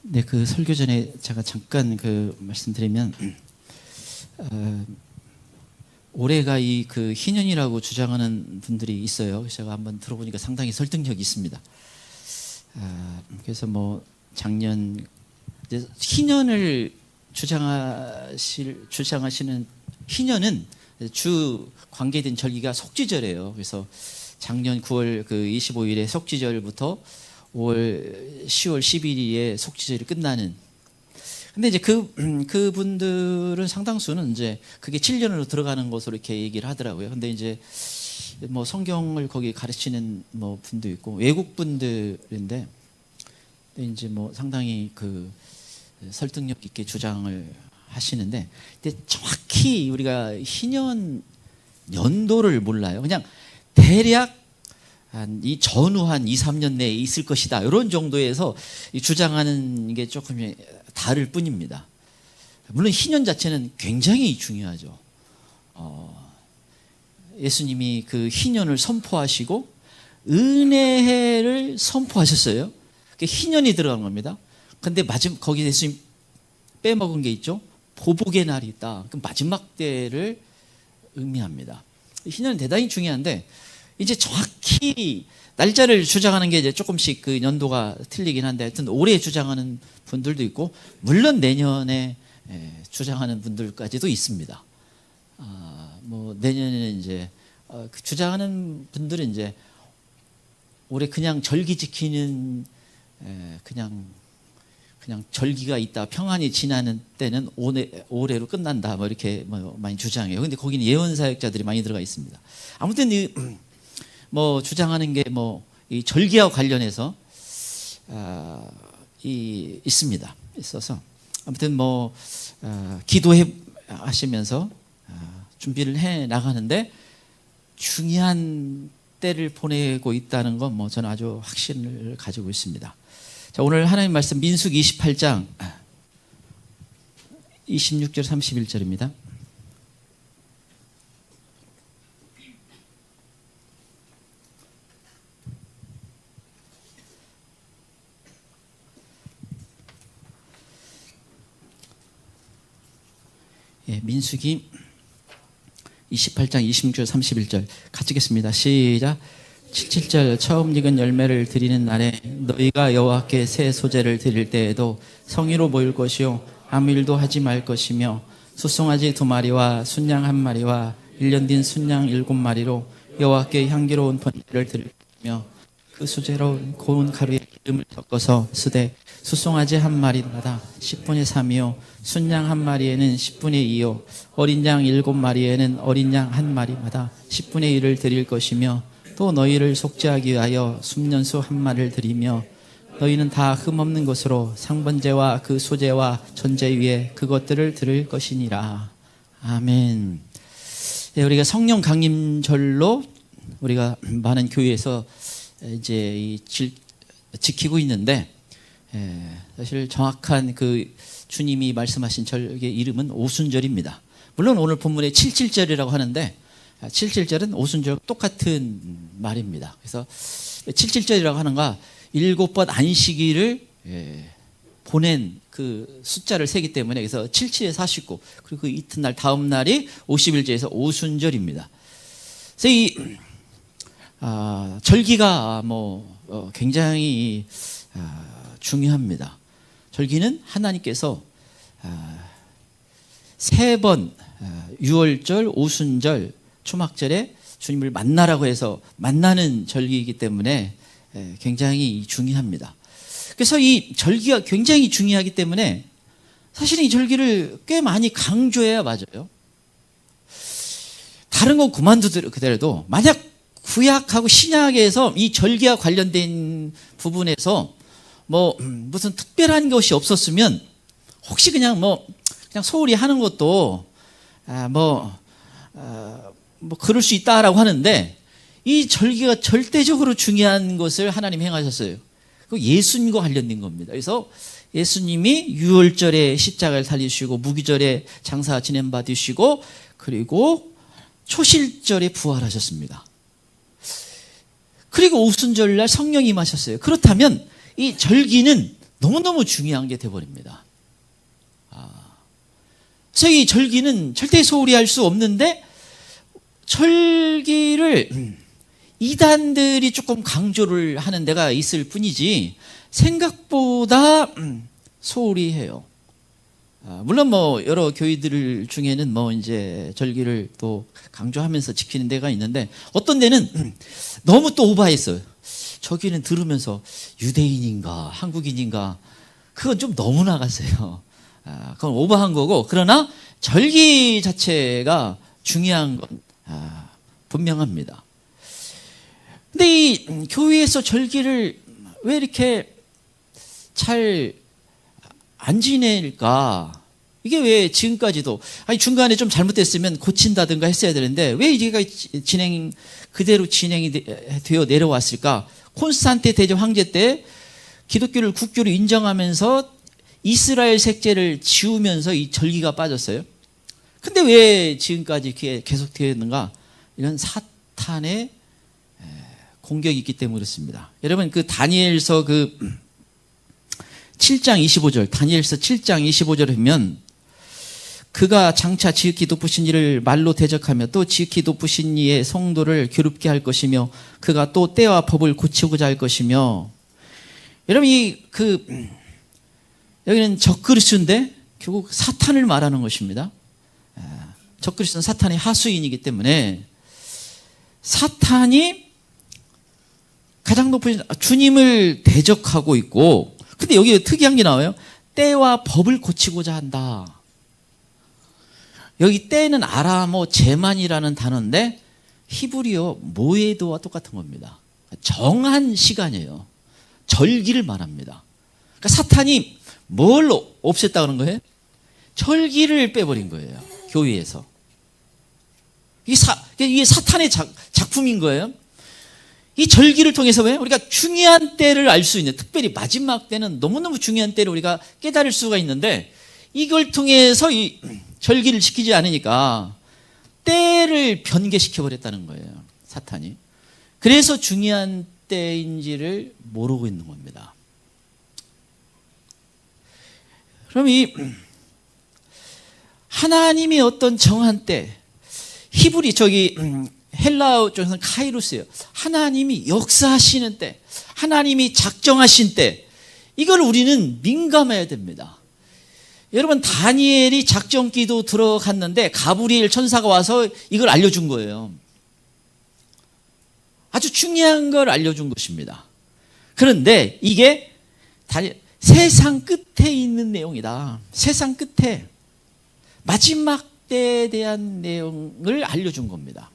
네, 그 설교 전에 제가 잠깐 말씀드리면 올해가 이 희년이라고 주장하는 분들이 있어요. 제가 한번 들어보니까 상당히 설득력이 있습니다. 그래서 뭐 작년 이제 희년을 주장하시는 희년은 주 관계된 절기가 속지절이에요. 그래서 작년 9월 25일에 속지절부터 5월 10월 12일에 속지절이 끝나는. 근데 이제 그분들은 상당수는 이제 그게 7년으로 들어가는 것으로 이렇게 얘기를 하더라고요. 근데 이제 뭐 성경을 거기 가르치는 뭐 분도 있고 외국 분들인데 이제 뭐 상당히 설득력 있게 주장을 하시는데, 근데 정확히 우리가 희년 연도를 몰라요. 그냥 대략 이 전후 한 2, 3년 내에 있을 것이다, 이런 정도에서 주장하는 게 조금 다를 뿐입니다. 물론 희년 자체는 굉장히 중요하죠. 예수님이 그 희년을 선포하시고 은혜를 선포하셨어요. 그게 희년이 들어간 겁니다. 근데 거기 예수님 빼먹은 게 있죠. 보복의 날이 있다. 그 마지막 때를 의미합니다. 희년은 대단히 중요한데, 이제 정확히 날짜를 주장하는 게 이제 조금씩 연도가 틀리긴 한데, 하여튼 올해 주장하는 분들도 있고, 물론 내년에 주장하는 분들까지도 있습니다. 뭐 내년에는 이제 주장하는 분들은 이제 올해 그냥 절기 지키는 그냥 절기가 있다, 평안이 지나는 때는 올해로 끝난다, 뭐 이렇게 많이 주장해요. 근데 거기는 예언 사역자들이 많이 들어가 있습니다. 아무튼 뭐 주장하는 게 이 절기와 관련해서 있습니다. 있어서 아무튼 기도해 하시면서 준비를 해 나가는데 중요한 때를 보내고 있다는 건 저는 아주 확신을 가지고 있습니다. 자, 오늘 하나님 말씀 민수기 28장 26절 31절입니다. 민수기 28장 26절 31절 같이 읽겠습니다. 시작. 7절 처음 익은 열매를 드리는 날에 너희가 여호와께 새 소재를 드릴 때에도 성의로 모일 것이요 아무 일도 하지 말 것이며 숫송아지 2마리와 순양 1마리와 1년 된 순양 7마리로 여호와께 향기로운 번제를 드리며 그 소재로 고운 가루에 기름을 섞어서 쓰되 숫송아지 1마리마다 10분의 3이요 순양 1마리에는 10분의 2요 어린 양 7마리에는 어린 양 1마리마다 10분의 1을 드릴 것이며 또 너희를 속죄하기 위하여 순년수 1마리를 드리며 너희는 다 흠없는 것으로 상번제와 그 소제와 전제 위에 그것들을 드릴 것이니라. 아멘. 네, 우리가 성령 강림절로 우리가 많은 교회에서 이제 지키고 있는데, 사실 정확한 주님이 말씀하신 절의 이름은 오순절입니다. 물론 오늘 본문에 77절이라고 하는데 77절은 오순절 똑같은 말입니다. 그래서 77절이라고 하는가 7번 안식일을 보낸 그 숫자를 세기 때문에, 그래서 77에 49, 그리고 그 이튿날 다음 날이 50일째에서 오순절입니다. 그래서 이 절기가 굉장히 중요합니다. 절기는 하나님께서 3번 유월절, 오순절, 초막절에 주님을 만나라고 해서 만나는 절기이기 때문에 굉장히 중요합니다. 그래서 이 절기가 굉장히 중요하기 때문에 사실은 이 절기를 꽤 많이 강조해야 맞아요. 다른 건 그만두더라도 만약 구약하고 신약에서 이 절기와 관련된 부분에서 무슨 특별한 것이 없었으면 혹시 그냥 소홀히 하는 것도 그럴 수 있다라고 하는데, 이 절기가 절대적으로 중요한 것을 하나님 행하셨어요. 그 예수님과 관련된 겁니다. 그래서 예수님이 유월절에 십자가를 달리시고 무기절에 장사 지냄받으시고 그리고 초실절에 부활하셨습니다. 그리고 오순절날 성령이 임하셨어요. 그렇다면 이 절기는 너무너무 중요한 게 돼버립니다. 그래서 이 절기는 절대 소홀히 할 수 없는데, 절기를 이단들이 조금 강조를 하는 데가 있을 뿐이지 생각보다 소홀히 해요. 물론 뭐 여러 교회들 중에는 뭐 이제 절기를 또 강조하면서 지키는 데가 있는데, 어떤 데는 너무 또 오버했어요. 저기는 들으면서 유대인인가 한국인인가, 그건 좀 너무 나갔어요. 그건 오버한 거고, 그러나 절기 자체가 중요한 건 분명합니다. 근데 이 교회에서 절기를 왜 이렇게 잘 안 지낼까? 이게 왜 지금까지도, 중간에 좀 잘못됐으면 고친다든가 했어야 되는데 왜 이게 그대로 진행이 되어 내려왔을까? 콘스탄테 대제 황제 때 기독교를 국교로 인정하면서 이스라엘 색제를 지우면서 이 절기가 빠졌어요. 근데 왜 지금까지 계속 되어 있는가? 이런 사탄의 공격이 있기 때문에 그렇습니다. 여러분, 그 다니엘서 7장 25절, 다니엘서 7장 25절에 보면, 그가 장차 지극히 높으신 이를 말로 대적하며 또 지극히 높으신 이의 성도를 괴롭게 할 것이며 그가 또 때와 법을 고치고자 할 것이며. 여러분, 여기는 적그리스도인데 결국 사탄을 말하는 것입니다. 적그리스도는 사탄의 하수인이기 때문에 사탄이 가장 높은 주님을 대적하고 있고, 근데 여기 특이한 게 나와요. 때와 법을 고치고자 한다. 여기 때는 아람어 제만이라는 단어인데 히브리어 모에드와 똑같은 겁니다. 정한 시간이에요. 절기를 말합니다. 그러니까 사탄이 뭘 없앴다 그런 거예요? 절기를 빼버린 거예요. 교회에서. 이게 사탄의 작품인 거예요. 이 절기를 통해서 왜? 우리가 중요한 때를 알 수 있는, 특별히 마지막 때는 너무너무 중요한 때를 우리가 깨달을 수가 있는데, 이걸 통해서 이 절기를 지키지 않으니까 때를 변개시켜버렸다는 거예요, 사탄이. 그래서 중요한 때인지를 모르고 있는 겁니다. 그럼 이 하나님이 어떤 정한 때, 히브리 헬라어 쪽에서는 카이로스예요. 하나님이 역사하시는 때, 하나님이 작정하신 때, 이걸 우리는 민감해야 됩니다. 여러분, 다니엘이 작정기도 들어갔는데 가브리엘 천사가 와서 이걸 알려준 거예요. 아주 중요한 걸 알려준 것입니다. 그런데 이게 세상 끝에 있는 내용이다. 세상 끝에 마지막 때에 대한 내용을 알려준 겁니다.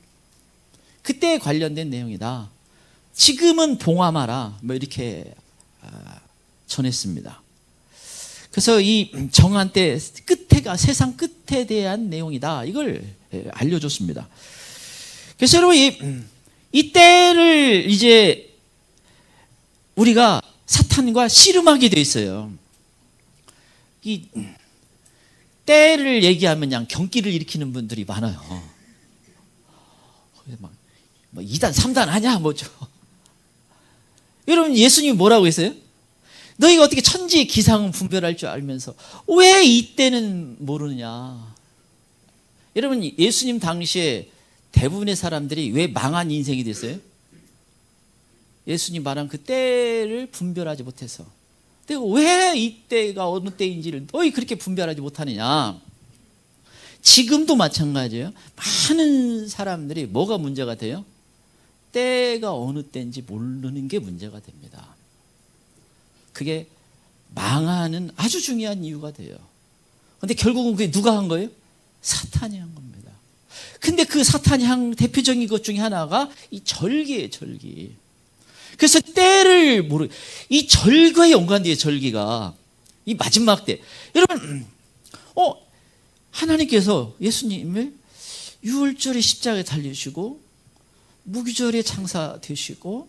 그때에 관련된 내용이다. 지금은 봉함하라, 뭐 이렇게 전했습니다. 그래서 이 정한 때 끝에가 세상 끝에 대한 내용이다, 이걸 알려줬습니다. 그래서 여러분, 이 때를 이제 우리가 사탄과 씨름하게 돼 있어요. 이 때를 얘기하면 그냥 경기를 일으키는 분들이 많아요. 뭐 2단 3단 하냐 뭐죠. 여러분, 예수님이 뭐라고 했어요? 너희가 어떻게 천지의 기상은 분별할 줄 알면서 왜 이때는 모르느냐. 여러분, 예수님 당시에 대부분의 사람들이 왜 망한 인생이 됐어요? 예수님 말한 그 때를 분별하지 못해서. 근데 왜 이때가 어느 때인지를 너희 그렇게 분별하지 못하느냐. 지금도 마찬가지예요. 많은 사람들이 뭐가 문제가 돼요? 때가 어느 때인지 모르는 게 문제가 됩니다. 그게 망하는 아주 중요한 이유가 돼요. 그런데 결국은 그게 누가 한 거예요? 사탄이 한 겁니다. 근데 그 사탄이 한 대표적인 것 중에 하나가 이 절기예요, 절기. 그래서 때를 이 절과에 연관돼요, 절기가. 이 마지막 때. 여러분, 하나님께서 예수님을 유월절에 십자가에 달리시고, 무기절에 장사되시고,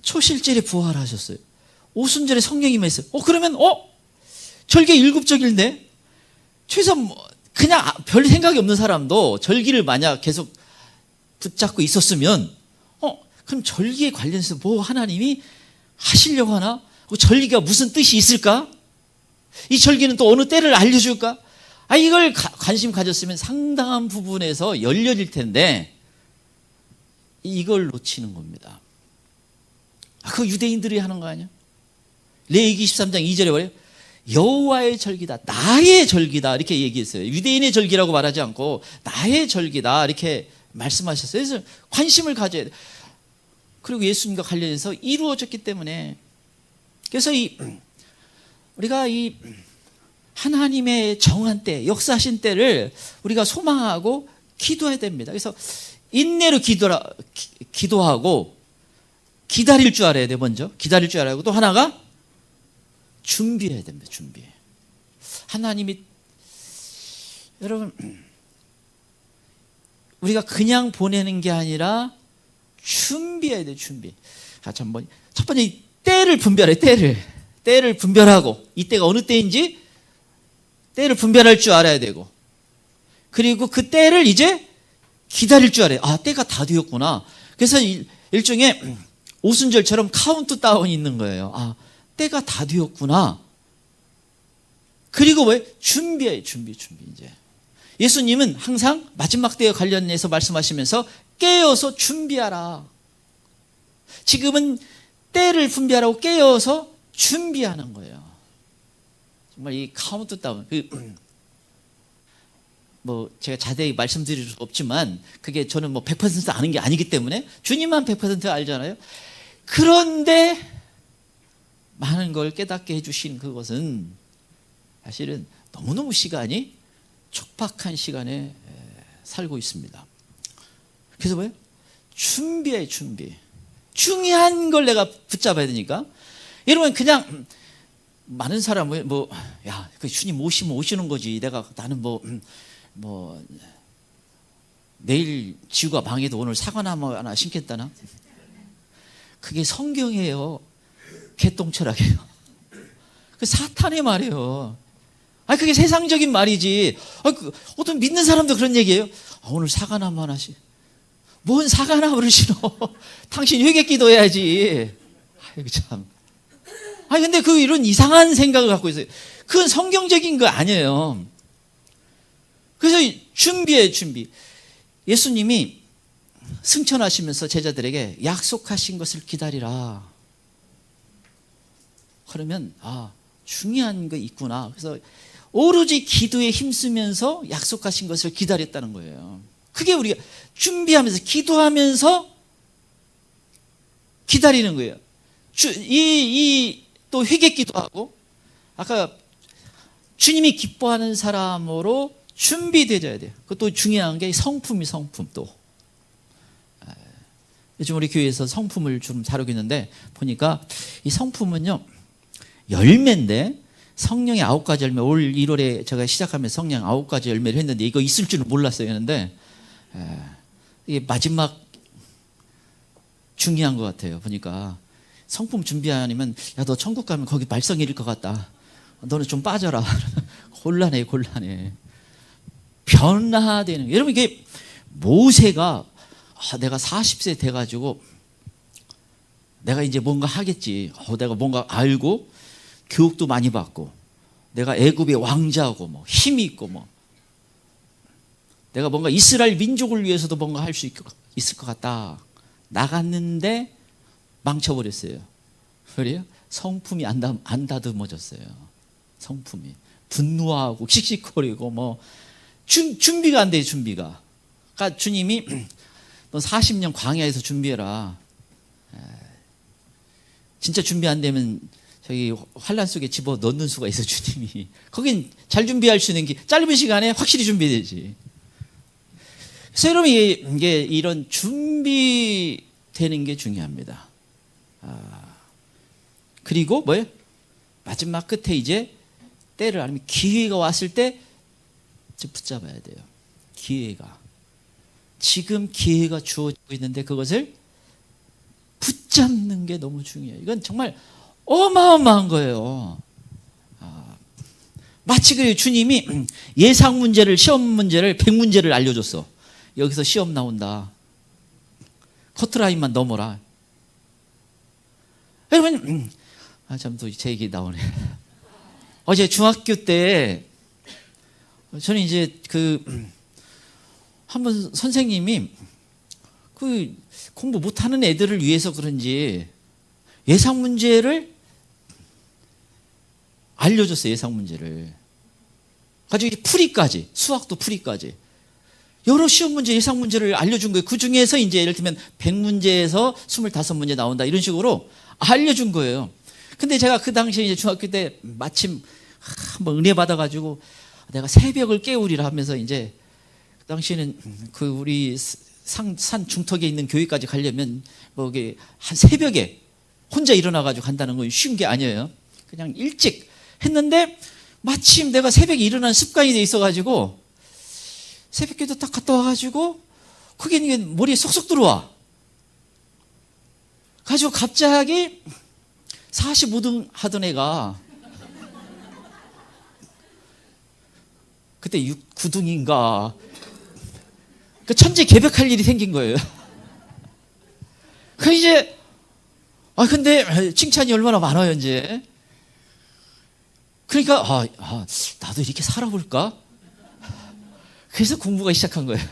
초실절에 부활하셨어요. 오순절에 성령이 임했어요. 그러면 절기 7적일인데 최소 그냥 별 생각이 없는 사람도 절기를 만약 계속 붙잡고 있었으면 그럼 절기에 관련해서 뭐 하나님이 하시려고 하나? 그 절기가 무슨 뜻이 있을까? 이 절기는 또 어느 때를 알려줄까? 이걸 관심 가졌으면 상당한 부분에서 열려질 텐데 이걸 놓치는 겁니다. 그거 유대인들이 하는 거 아니야? 레위기 13장 2절에 말해요. 여호와의 절기다, 나의 절기다 이렇게 얘기했어요. 유대인의 절기라고 말하지 않고 나의 절기다 이렇게 말씀하셨어요. 그래서 관심을 가져야 돼. 그리고 예수님과 관련해서 이루어졌기 때문에, 그래서 우리가 이 하나님의 정한 때, 역사하신 때를 우리가 소망하고 기도해야 됩니다. 그래서 인내로 기도하고 기다릴 줄 알아야 돼. 먼저 기다릴 줄 알아야 하고, 또 하나가 준비해야 됩니다. 준비. 하나님이, 여러분, 우리가 그냥 보내는 게 아니라 준비해야 돼. 준비. 첫 번째 때를 분별해. 때를 분별하고, 이때가 어느 때인지 때를 분별할 줄 알아야 되고, 그리고 그 때를 이제 기다릴 줄 알아요. 때가 다 되었구나. 그래서 일종의 오순절처럼 카운트다운이 있는 거예요. 때가 다 되었구나. 그리고 왜? 준비해. 준비. 이제 예수님은 항상 마지막 때에 관련해서 말씀하시면서 깨어서 준비하라. 지금은 때를 분별하고 깨어서 준비하는 거예요. 정말 이 카운트다운, 제가 자세히 말씀드릴 수 없지만 그게 저는 100% 아는 게 아니기 때문에, 주님만 100% 알잖아요. 그런데 많은 걸 깨닫게 해주신 그것은 사실은 너무너무 시간이 촉박한 시간에 살고 있습니다. 그래서 뭐예요? 준비해. 준비. 중요한 걸 내가 붙잡아야 되니까. 여러분, 그냥 많은 사람은 그 주님 오시면 오시는 거지, 나는 내일 지구가 망해도 오늘 사과나무 하나 심겠다나? 그게 성경이에요. 개똥철학이에요. 그 사탄의 말이에요. 그게 세상적인 말이지. 어떤 믿는 사람도 그런 얘기예요. 오늘 사과나무 하나씩. 뭔 사과나무를 심어? 당신 회개 기도해야지. 참. 근데 이런 이상한 생각을 갖고 있어요. 그건 성경적인 거 아니에요. 그래서 준비해. 예수님이 승천하시면서 제자들에게 약속하신 것을 기다리라. 그러면 중요한 거 있구나. 그래서 오로지 기도에 힘쓰면서 약속하신 것을 기다렸다는 거예요. 그게 우리가 준비하면서 기도하면서 기다리는 거예요. 또 회개 기도하고, 아까 주님이 기뻐하는 사람으로 준비되어야 돼요. 그것도 중요한 게 성품 또. 요즘 우리 교회에서 성품을 좀 다루고 있는데 보니까 이 성품은요, 열매인데 성령의 9가지 열매, 올 1월에 제가 시작하면서 성령 9가지 열매를 했는데 이거 있을 줄은 몰랐어요. 했는데 이게 마지막 중요한 것 같아요. 보니까 성품 준비 아니면, 너 천국 가면 거기 말썽일일 것 같다, 너는 좀 빠져라. 곤란해. 변화되는. 여러분, 이게 모세가 내가 40세 돼가지고 내가 이제 뭔가 하겠지. 내가 뭔가 알고 교육도 많이 받고 내가 애굽의 왕자고 힘이 있고 내가 뭔가 이스라엘 민족을 위해서도 뭔가 할 수 있을 것 같다. 나갔는데 망쳐버렸어요. 그래요? 성품이 안 다듬어졌어요. 성품이 분노하고 씩씩거리고 준비가 안 돼요. 준비가. 그러니까 주님이 너 40년 광야에서 준비해라. 진짜 준비 안 되면 저기 환란 속에 집어 넣는 수가 있어. 주님이 거긴 잘 준비할 수 있는 게 짧은 시간에 확실히 준비되지. 그래서 여러분, 이게 이런 준비되는 게 중요합니다. 그리고 뭐예요? 마지막 끝에 이제 때를 아니면 기회가 왔을 때 붙잡아야 돼요. 기회가. 지금 기회가 주어지고 있는데 그것을 붙잡는 게 너무 중요해요. 이건 정말 어마어마한 거예요. 마치 그래요. 주님이 예상 문제를, 시험 문제를 100문제를 알려줬어. 여기서 시험 나온다. 커트라인만 넘어라. 여러분, 참 또 제 얘기 나오네. 어제 중학교 때 저는 이제 한번 선생님이 공부 못하는 애들을 위해서 그런지 예상 문제를 알려줬어요. 예상 문제를 가지고 풀이까지, 수학도 풀이까지 여러 시험 문제, 예상 문제를 알려준 거예요. 그 중에서 이제 예를 들면 100문제에서 25문제 나온다 이런 식으로 알려준 거예요. 근데 제가 그 당시에 이제 중학교 때 마침 한번 은혜 받아가지고 내가 새벽을 깨우리라 하면서 이제 그 당시에는 우리 산 중턱에 있는 교회까지 가려면 이게 한 새벽에 혼자 일어나가지고 간다는 건 쉬운 게 아니에요. 그냥 일찍 했는데 마침 내가 새벽에 일어나는 습관이 돼 있어가지고 새벽기도 딱 갔다 와가지고 그게 머리에 쏙쏙 들어와. 가지고 갑자기 45등 하던 애가 그때 9등인가 그 천재 개벽할 일이 생긴 거예요. 그 이제 근데 칭찬이 얼마나 많아요 이제. 그러니까 나도 이렇게 살아볼까? 그래서 공부가 시작한 거예요.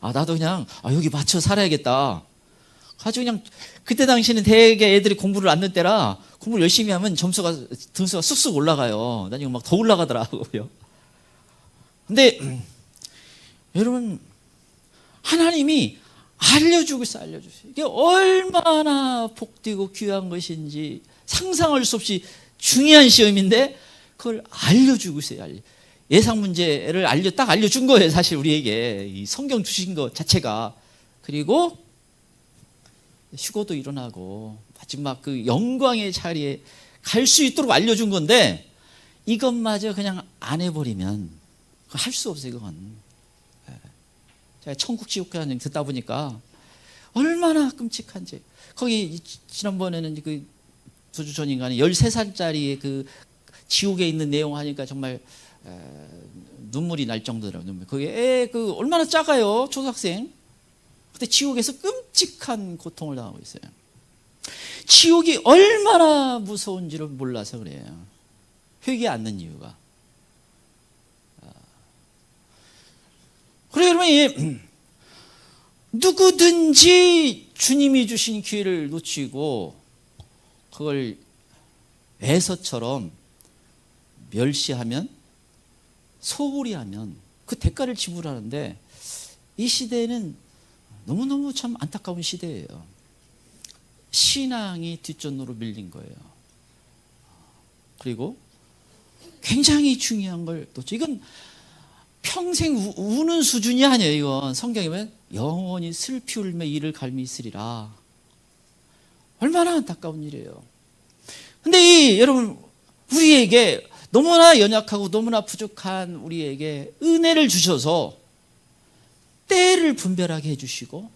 나도 그냥 여기 맞춰 살아야겠다. 가지고 그냥 그때 당시는 되게 애들이 공부를 안 넣을 때라 공부를 열심히 하면 등수가 쑥쑥 올라가요. 나중에 막 더 올라가더라고요. 근데 여러분 하나님이 알려주고 있어요. 알려주세요. 이게 얼마나 복되고 귀한 것인지 상상할 수 없이 중요한 시험인데 그걸 알려주고 있어요. 예상 문제를 딱 알려준 거예요. 사실 우리에게 이 성경 주신 것 자체가. 그리고 휴거도 일어나고 마지막 그 영광의 자리에 갈 수 있도록 알려준 건데 이것마저 그냥 안 해버리면 할 수 없어요. 그건 제가 천국 지옥 하는 듣다 보니까 얼마나 끔찍한지. 거기 지난번에는 두 주 전인가는 13살짜리 그 지옥에 있는 내용 하니까 정말 눈물이 날 정도더라고요. 그게 얼마나 작아요. 초등학생. 근데 지옥에서 끔찍한 고통을 당하고 있어요. 지옥이 얼마나 무서운지를 몰라서 그래요. 회개 않는 이유가. 그래 여러분 누구든지 주님이 주신 기회를 놓치고 그걸 에서처럼 멸시하면 소홀히 하면 그 대가를 지불하는데 이 시대는 너무너무 참 안타까운 시대예요. 신앙이 뒷전으로 밀린 거예요. 그리고 굉장히 중요한 걸 놓쳐. 이건 평생 우는 수준이 아니에요. 이건 성경에 보면 영원히 슬피 울며 이를 갈미 있으리라. 얼마나 안타까운 일이에요. 근데 여러분 우리에게 너무나 연약하고 너무나 부족한 우리에게 은혜를 주셔서 때를 분별하게 해주시고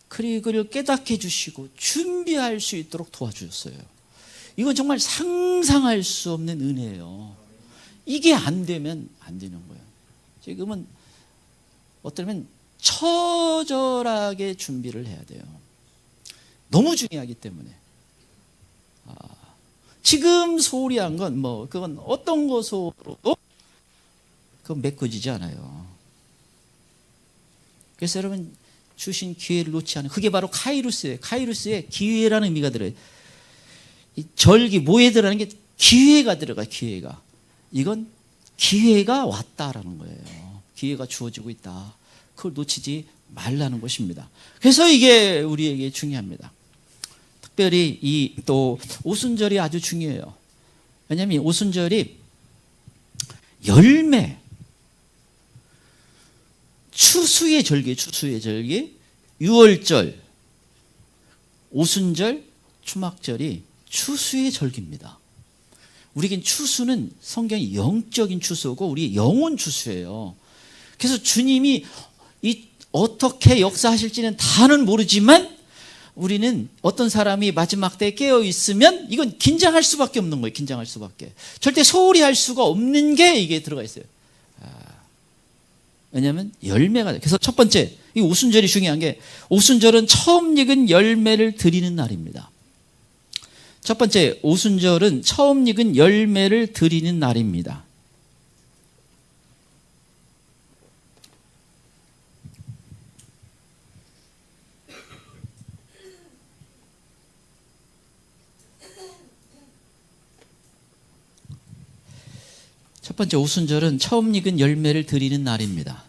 그리고 그를 깨닫게 해주시고 준비할 수 있도록 도와주셨어요. 이건 정말 상상할 수 없는 은혜예요. 이게 안 되면 안 되는 거예요. 지금은 어쩌면 처절하게 준비를 해야 돼요. 너무 중요하기 때문에. 지금 소홀히 한 건 그건 어떤 것으로도 그건 메꿔지지 않아요. 그래서 여러분 주신 기회를 놓지 않은 그게 바로 카이루스예요. 카이루스에 기회라는 의미가 들어요. 이 절기 뭐에 들어가는 게 기회가 들어가요. 기회가. 이건 기회가 왔다라는 거예요. 기회가 주어지고 있다. 그걸 놓치지 말라는 것입니다. 그래서 이게 우리에게 중요합니다. 특별히 이 또 오순절이 아주 중요해요. 왜냐하면 이 오순절이 열매, 추수의 절기, 추수의 절기, 유월절, 오순절, 추막절이 추수의 절기입니다. 우리에겐 추수는 성경이 영적인 추수고 우리의 영혼 추수예요. 그래서 주님이 어떻게 역사하실지는 다는 모르지만 우리는 어떤 사람이 마지막 때에 깨어 있으면 이건 긴장할 수밖에 없는 거예요. 긴장할 수밖에. 절대 소홀히 할 수가 없는 게 이게 들어가 있어요. 왜냐하면 열매가 돼요. 그래서 첫 번째 이 오순절이 중요한 게 오순절은 처음 익은 열매를 드리는 날입니다. 첫 번째, 오순절은 처음 익은 열매를 드리는 날입니다. 첫 번째, 오순절은 처음 익은 열매를 드리는 날입니다.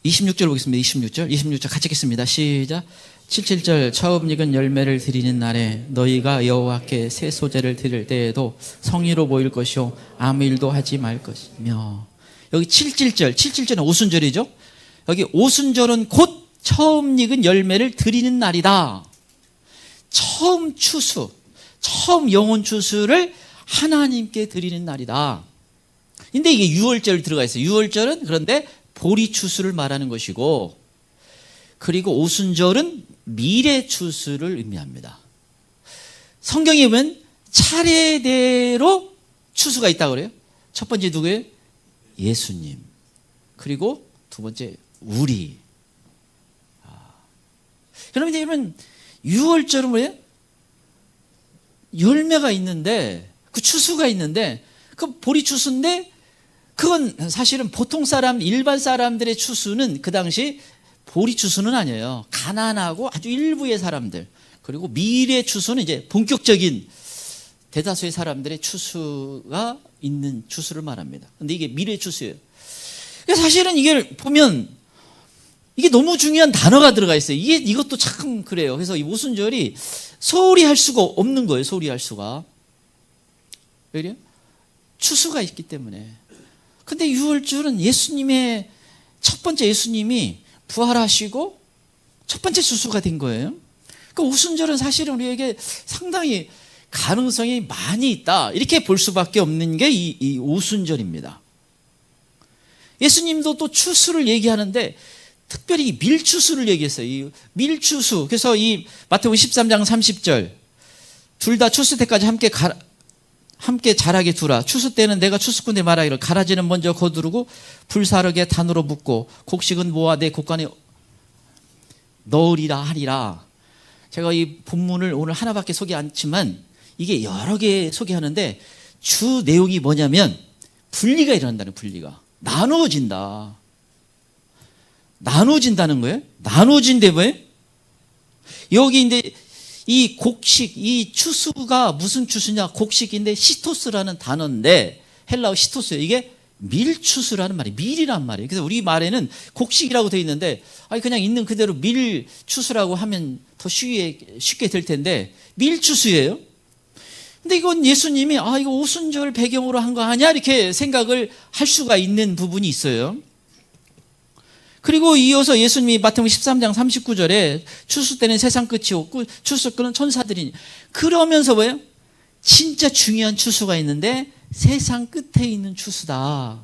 26절 보겠습니다. 26절 같이 읽겠습니다. 시작. 77절 처음 익은 열매를 드리는 날에 너희가 여호와께 새 소재를 드릴 때에도 성의로 모일 것이요 아무 일도 하지 말 것이며. 여기 77절은 오순절이죠. 여기 오순절은 곧 처음 익은 열매를 드리는 날이다. 처음 추수, 처음 영혼 추수를 하나님께 드리는 날이다. 근데 이게 유월절 들어가 있어요. 유월절은 그런데 보리 추수를 말하는 것이고, 그리고 오순절은 미래 추수를 의미합니다. 성경에 보면 차례대로 추수가 있다고 그래요. 첫 번째 누구예요? 예수님. 그리고 두 번째 우리. 그러면 여러분, 유월절은 뭐예요? 열매가 있는데, 그 추수가 있는데, 그 보리 추수인데, 그건 사실은 보통 사람, 일반 사람들의 추수는 그 당시 보리 추수는 아니에요. 가난하고 아주 일부의 사람들. 그리고 미래 추수는 이제 본격적인 대다수의 사람들의 추수가 있는 추수를 말합니다. 근데 이게 미래 추수예요. 사실은 이걸 보면 이게 너무 중요한 단어가 들어가 있어요. 이것도 참 그래요. 그래서 이 오순절이 소홀히 할 수가 없는 거예요. 소홀히 할 수가. 왜 그래요? 추수가 있기 때문에. 근데 유월절은 예수님의 첫 번째, 예수님이 부활하시고 첫 번째 추수가 된 거예요. 그러니까 오순절은 사실은 우리에게 상당히 가능성이 많이 있다, 이렇게 볼 수밖에 없는 게 이 오순절입니다. 예수님도 또 추수를 얘기하는데 특별히 밀추수를 얘기했어요. 이 밀추수. 그래서 이 마태복음 13장 30절, 둘 다 추수 때까지 함께 자라게 두라. 추수 때는 내가 추수꾼에 말하기를 가라지는 먼저 거두르고 불사르게 단으로 묶고 곡식은 모아 내 곡간에 넣으리라 하리라. 제가 이 본문을 오늘 하나밖에 소개 안 했지만 이게 여러 개 소개하는데 주 내용이 뭐냐면 분리가 일어난다는, 분리가 나누어진다는 거예요. 나누어진데 뭐예요? 여기 이제 이 곡식, 이 추수가 무슨 추수냐? 곡식인데 시토스라는 단어인데, 헬라어 시토스예요. 이게 밀추수라는 말이에요. 밀이란 말이에요. 그래서 우리 말에는 곡식이라고 되어 있는데, 그냥 있는 그대로 밀추수라고 하면 더 쉽게 될 텐데 밀추수예요. 근데 이건 예수님이 이거 오순절 배경으로 한 거 아니야? 이렇게 생각을 할 수가 있는 부분이 있어요. 그리고 이어서 예수님이 마태복음 13장 39절에 추수 때는 세상 끝이 없고 추수 끝은 천사들이니, 그러면서 뭐예요? 진짜 중요한 추수가 있는데 세상 끝에 있는 추수다.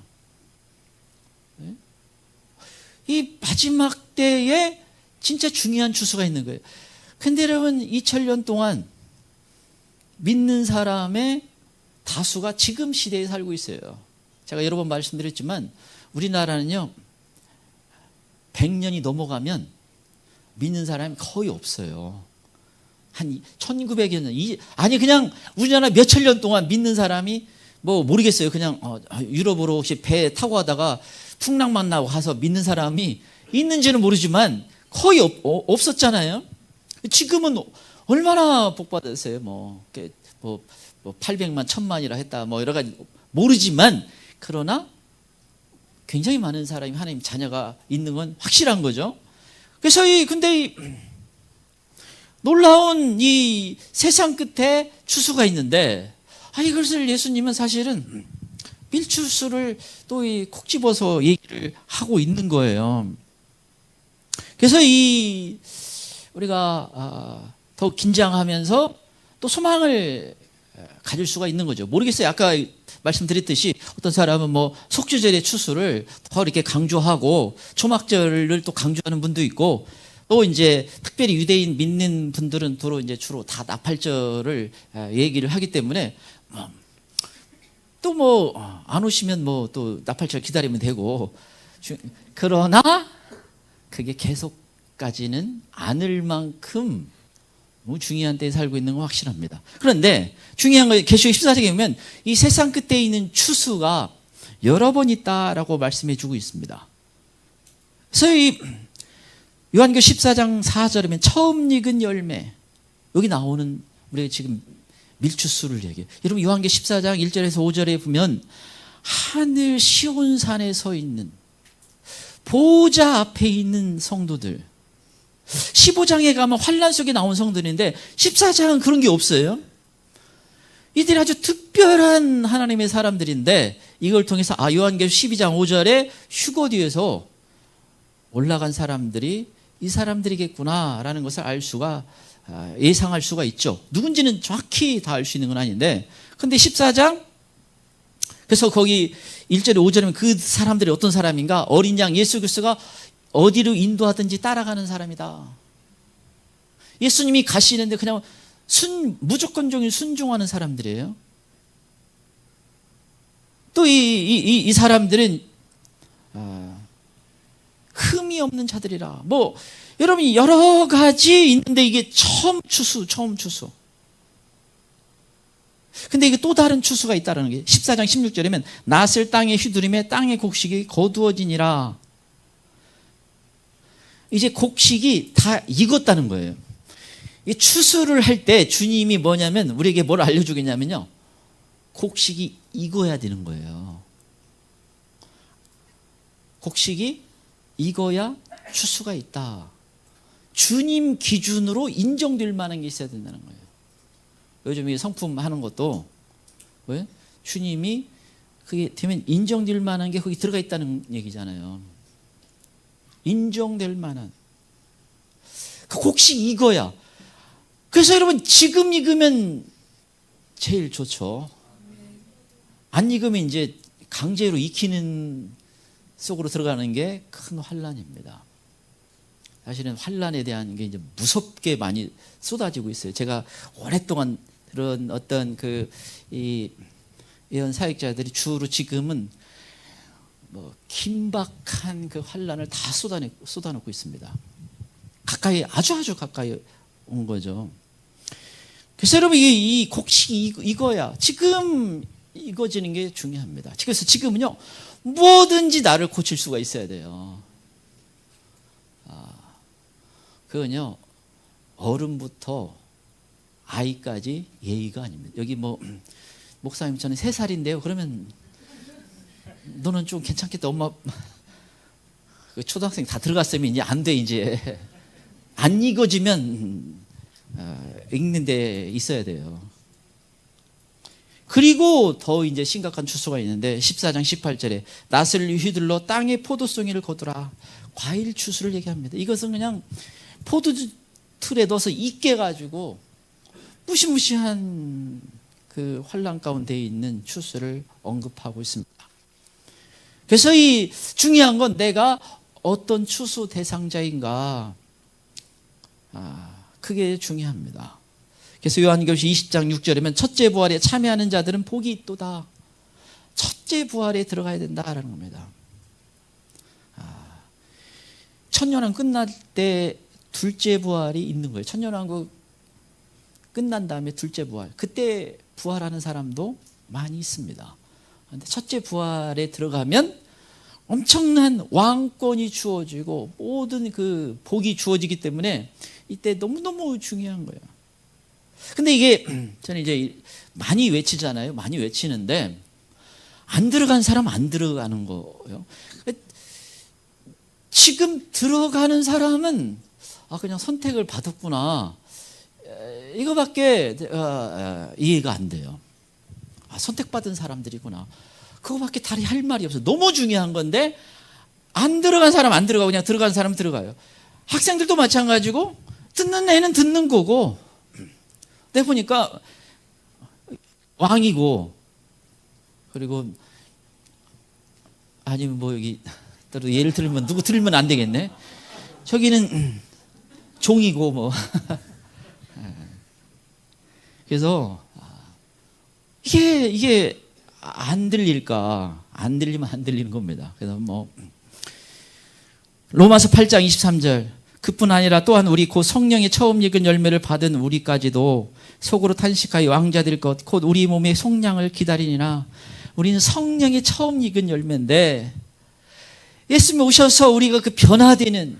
이 마지막 때에 진짜 중요한 추수가 있는 거예요. 근데 여러분, 2000년 동안 믿는 사람의 다수가 지금 시대에 살고 있어요. 제가 여러 번 말씀드렸지만 우리나라는요, 100년이 넘어가면 믿는 사람이 거의 없어요. 한 1900여 년, 그냥 우리나라 몇천 년 동안 믿는 사람이 모르겠어요. 그냥 유럽으로 혹시 배 타고 가다가 풍랑만 나고 가서 믿는 사람이 있는지는 모르지만 거의 없었잖아요. 지금은 얼마나 복받았어요. 800만, 1000만이라 했다. 여러 가지 모르지만, 그러나 굉장히 많은 사람이 하나님 자녀가 있는 건 확실한 거죠. 그래서 근데 놀라운 이 세상 끝에 추수가 있는데, 이것을 예수님은 사실은 밀추수를 또 콕 집어서 얘기를 하고 있는 거예요. 그래서 우리가 더 긴장하면서 또 소망을 가질 수가 있는 거죠. 모르겠어요. 아까 말씀드렸듯이 어떤 사람은 속주절의 추수를 더 이렇게 강조하고 초막절을 또 강조하는 분도 있고, 또 이제 특별히 유대인 믿는 분들은 주로 다 나팔절을 얘기를 하기 때문에 또 뭐 안 오시면 뭐 또 나팔절 기다리면 되고, 그러나 그게 계속까지는 않을 만큼 너무 중요한 때에 살고 있는 건 확실합니다. 그런데 중요한 건 계시록 14장에 보면 이 세상 끝에 있는 추수가 여러 번 있다라고 말씀해 주고 있습니다. 그래서 이 요한계시록 14장 4절이면 처음 익은 열매, 여기 나오는 우리가 지금 밀추수를 얘기해요. 여러분 요한계시록 14장 1절에서 5절에 보면 하늘 시온산에 서 있는 보좌 앞에 있는 성도들, 15장에 가면 환란 속에 나온 성도들인데 14장은 그런 게 없어요. 이들이 아주 특별한 하나님의 사람들인데 이걸 통해서 요한계시록 12장 5절에 휴거 뒤에서 올라간 사람들이 이 사람들이겠구나라는 것을 알 수가, 예상할 수가 있죠. 누군지는 정확히 다 알 수 있는 건 아닌데, 근데 14장, 그래서 거기 1절에 5절이면 그 사람들이 어떤 사람인가? 어린 양 예수 그리스도가 어디로 인도하든지 따라가는 사람이다. 예수님이 가시는데 그냥 무조건적인 순종하는 사람들이에요. 또 이 사람들은 흠이 없는 자들이라. 뭐 여러분이 여러 가지 있는데 이게 처음 추수. 근데 이게 또 다른 추수가 있다는 게 14장 16절이면 낫을 땅에 휘두르매 땅의 곡식이 거두어지니라. 이제 곡식이 다 익었다는 거예요. 이 추수를 할 때 주님이 뭐냐면 우리에게 뭘 알려주겠냐면요, 곡식이 익어야 되는 거예요. 곡식이 익어야 추수가 있다. 주님 기준으로 인정될 만한 게 있어야 된다는 거예요. 요즘 이 성품 하는 것도 왜? 주님이 그게 되면 인정될 만한 게 거기 들어가 있다는 얘기잖아요. 인정될 만한 그 곡식이 익어야. 그래서 여러분 지금 익으면 제일 좋죠. 안 익으면 이제 강제로 익히는 속으로 들어가는 게 큰 환란입니다. 사실은 환란에 대한 게 이제 무섭게 많이 쏟아지고 있어요. 제가 오랫동안 그런 어떤 이런 사역자들이 주로 지금은 뭐 긴박한 그 환란을 다 쏟아놓고 있습니다. 가까이, 아주 가까이 온 거죠. 그래서 여러분 이 곡식이 익어야, 지금 익어지는 게 중요합니다. 그래서 지금은요 뭐든지 나를 고칠 수가 있어야 돼요. 그건요 어른부터 아이까지 예의가 아닙니다. 여기 뭐 목사님 저는 3살인데요 그러면 너는 좀 괜찮겠다. 엄마 초등학생 다 들어갔으면 이제 안 돼. 이제 안 익어지면 읽는 데 있어야 돼요. 그리고 더 이제 심각한 추수가 있는데 14장 18절에 낫을 휘둘러 땅에 포도송이를 거두라. 과일 추수를 얘기합니다. 이것은 그냥 포도틀에 넣어서 익게 가지고 무시무시한 그 환란 가운데 있는 추수를 언급하고 있습니다. 그래서 이 중요한 건 내가 어떤 추수 대상자인가, 그게 중요합니다. 그래서 요한계시록 20장 6절이면 첫째 부활에 참여하는 자들은 복이 있도다. 첫째 부활에 들어가야 된다라는 겁니다. 천년왕국 끝날 때 둘째 부활이 있는 거예요. 천년왕국 끝난 다음에 둘째 부활, 그때 부활하는 사람도 많이 있습니다. 그런데 첫째 부활에 들어가면 엄청난 왕권이 주어지고 모든 그 복이 주어지기 때문에 이때 너무너무 중요한 거예요. 근데 이게 저는 이제 많이 외치잖아요. 많이 외치는데 안 들어간 사람 안 들어가는 거예요. 지금 들어가는 사람은 그냥 선택을 받았구나, 이거밖에 이해가 안 돼요. 선택받은 사람들이구나, 그거밖에 다리 할 말이 없어요. 너무 중요한 건데 안 들어간 사람 안 들어가고 그냥 들어간 사람 들어가요. 학생들도 마찬가지고 듣는 애는 듣는 거고, 내가 보니까 왕이고, 그리고 아니면 뭐 여기 또 예를 들면 누구 들면 안 되겠네. 저기는 종이고 뭐. 그래서 이게 안 들릴까? 안 들리면 안 들리는 겁니다. 그래서 뭐 로마서 8장 23절 그뿐 아니라 또한 우리 곧 성령의 처음 익은 열매를 받은 우리까지도 속으로 탄식하여 왕자될 것 곧 우리 몸의 속량을 기다리니라. 우리는 성령의 처음 익은 열매인데 예수님 오셔서 우리가 그 변화되는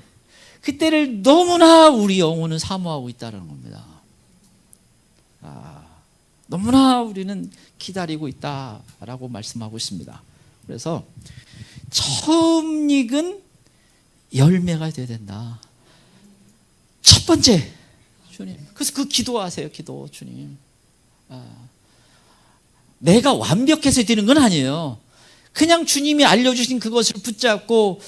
그때를 너무나 우리 영혼은 사모하고 있다는 겁니다. 너무나 우리는 기다리고 있다라고 말씀하고 있습니다. 그래서 처음 익은 열매가 돼야 된다. 첫 번째, 주님. 그래서 그 기도하세요. 기도, 주님. 내가 완벽해서 되는 건 아니에요. 그냥 주님이 알려주신 그것을 붙잡고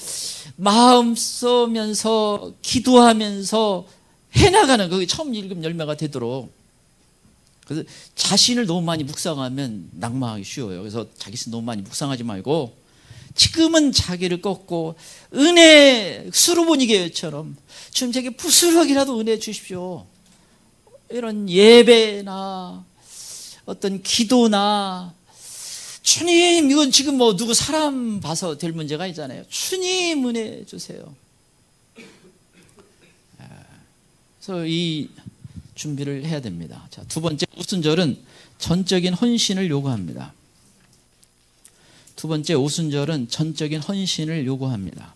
마음 쓰면서 기도하면서 해나가는 그게 처음 읽은 열매가 되도록. 그래서 자신을 너무 많이 묵상하면 낙망하기 쉬워요. 그래서 자기 스스로 너무 많이 묵상하지 말고 지금은 자기를 꺾고 은혜 수로보니게처럼 주님 제게 부스럭이라도 은혜 주십시오. 이런 예배나 어떤 기도나 주님 이건 지금 뭐 누구 사람 봐서 될 문제가 아니잖아요. 주님 은혜 주세요. 그래서 이 준비를 해야 됩니다. 자, 두 번째 오순절은 전적인 헌신을 요구합니다. 두 번째 오순절은 전적인 헌신을 요구합니다.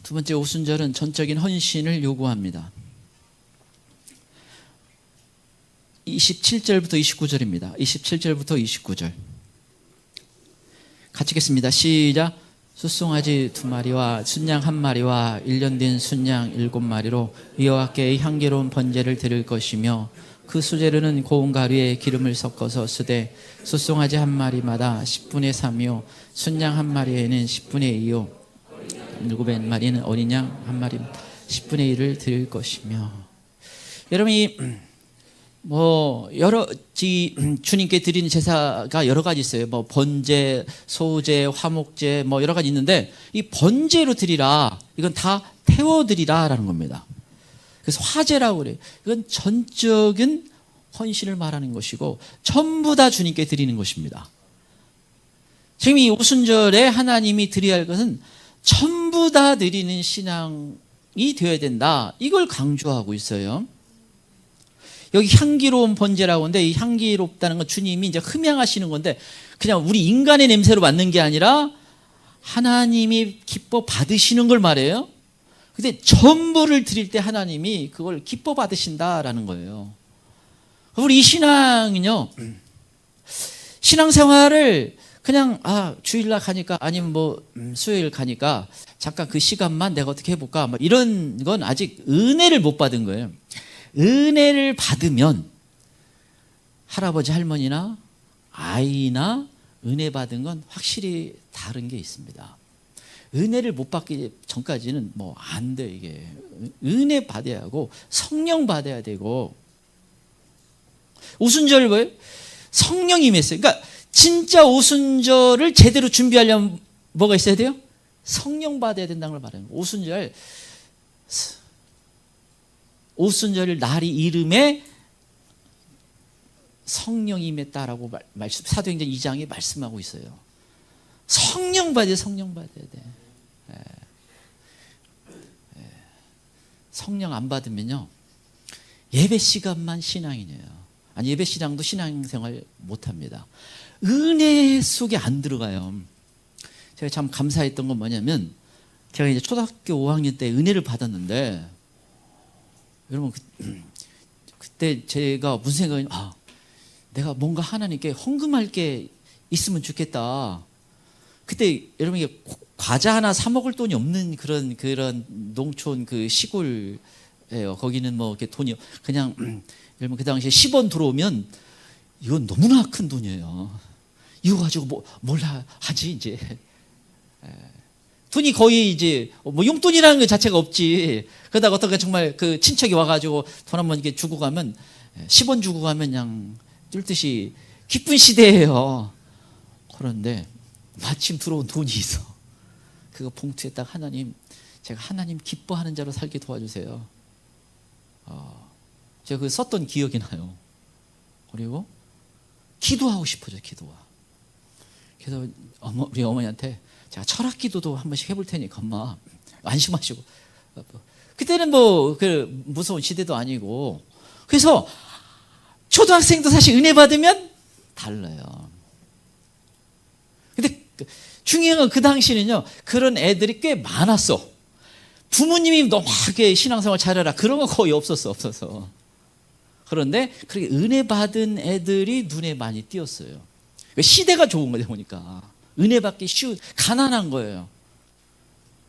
두 번째 오순절은 전적인 헌신을 요구합니다. 27절부터 29절입니다. 27절부터 29절 같이 읽겠습니다. 시작. 숫송아지 2마리와 순양 1마리와 1년 된 순양 7마리로 여호와께 향기로운 번제를 드릴 것이며 그 수제로는 고운 가루에 기름을 섞어서 쓰되 숫송아지 1마리마다 10분의 3이요 순양 1마리에는 10분의 2요 7마리는 어린 양 1마리 10분의 1을 드릴 것이며. 여러분이 뭐 여러 주님께 드리는 제사가 여러 가지 있어요. 뭐 번제, 소제, 화목제 뭐 여러 가지 있는데 이 번제로 드리라 이건 다 태워 드리라라는 겁니다. 그래서 화제라고 그래요. 이건 전적인 헌신을 말하는 것이고 전부 다 주님께 드리는 것입니다. 지금 이 오순절에 하나님이 드려야 할 것은 전부 다 드리는 신앙이 되어야 된다. 이걸 강조하고 있어요. 여기 향기로운 번제라고 하는데 이 향기롭다는 건 주님이 이제 흠양하시는 건데 그냥 우리 인간의 냄새로 맡는 게 아니라 하나님이 기뻐 받으시는 걸 말해요. 근데 전부를 드릴 때 하나님이 그걸 기뻐 받으신다라는 거예요. 우리 이 신앙은요, 신앙생활을 그냥 주일날 가니까 아니면 뭐 수요일 가니까 잠깐 그 시간만 내가 어떻게 해볼까 뭐 이런 건 아직 은혜를 못 받은 거예요. 은혜를 받으면 할아버지 할머니나 아이나 은혜 받은 건 확실히 다른 게 있습니다. 은혜를 못 받기 전까지는 뭐 안 돼. 이게 은혜 받아야 하고 성령 받아야 되고 오순절 뭐예요? 성령이 임했어요. 그러니까 진짜 오순절을 제대로 준비하려면 뭐가 있어야 돼요? 성령 받아야 된다는 걸 말해요. 오순절 날이 이름에 성령이 임했다라고 사도행전 2장에 말씀하고 있어요. 성령 받아야 돼. 성령 안 받으면요 예배 시간만 신앙이네요. 아니 예배 시간도 신앙생활 못합니다. 은혜 속에 안 들어가요. 제가 참 감사했던 건 뭐냐면 제가 이제 초등학교 5학년 때 은혜를 받았는데 여러분 그때 제가 무슨 생각이 내가 뭔가 하나님께 헌금할 게 있으면 좋겠다. 그때 여러분 이게 과자 하나 사 먹을 돈이 없는 그런 농촌 그 시골이에요. 거기는 뭐 이렇게 돈이 그냥 여러분 그 당시에 10원 들어오면 이건 너무나 큰 돈이에요. 이거 가지고 몰라 하지 이제. 돈이 거의 이제 뭐 용돈이라는 것 자체가 없지. 그러다가 어떤 정말 그 친척이 와가지고 돈 한번 이렇게 주고 가면 10원 주고 가면 그냥 뛸듯이 기쁜 시대예요. 그런데 마침 들어온 돈이 있어. 그거 봉투에 딱 제가 하나님 기뻐하는 자로 살게 도와주세요. 제가 그 썼던 기억이 나요. 그리고 기도하고 싶어져, 기도가. 그래서 우리 어머니한테 제가 철학 기도도 한 번씩 해볼 테니까 엄마 안심하시고. 그때는 뭐 그 무서운 시대도 아니고. 그래서 초등학생도 사실 은혜 받으면 달라요. 근데 중요한 건 그 당시는요, 그런 애들이 꽤 많았어. 부모님이 너무하게 신앙생활 잘해라 그런 거 거의 없었어. 그런데 그렇게 은혜 받은 애들이 눈에 많이 띄었어요. 시대가 좋은 거다 보니까 은혜 받기 쉬운, 가난한 거예요.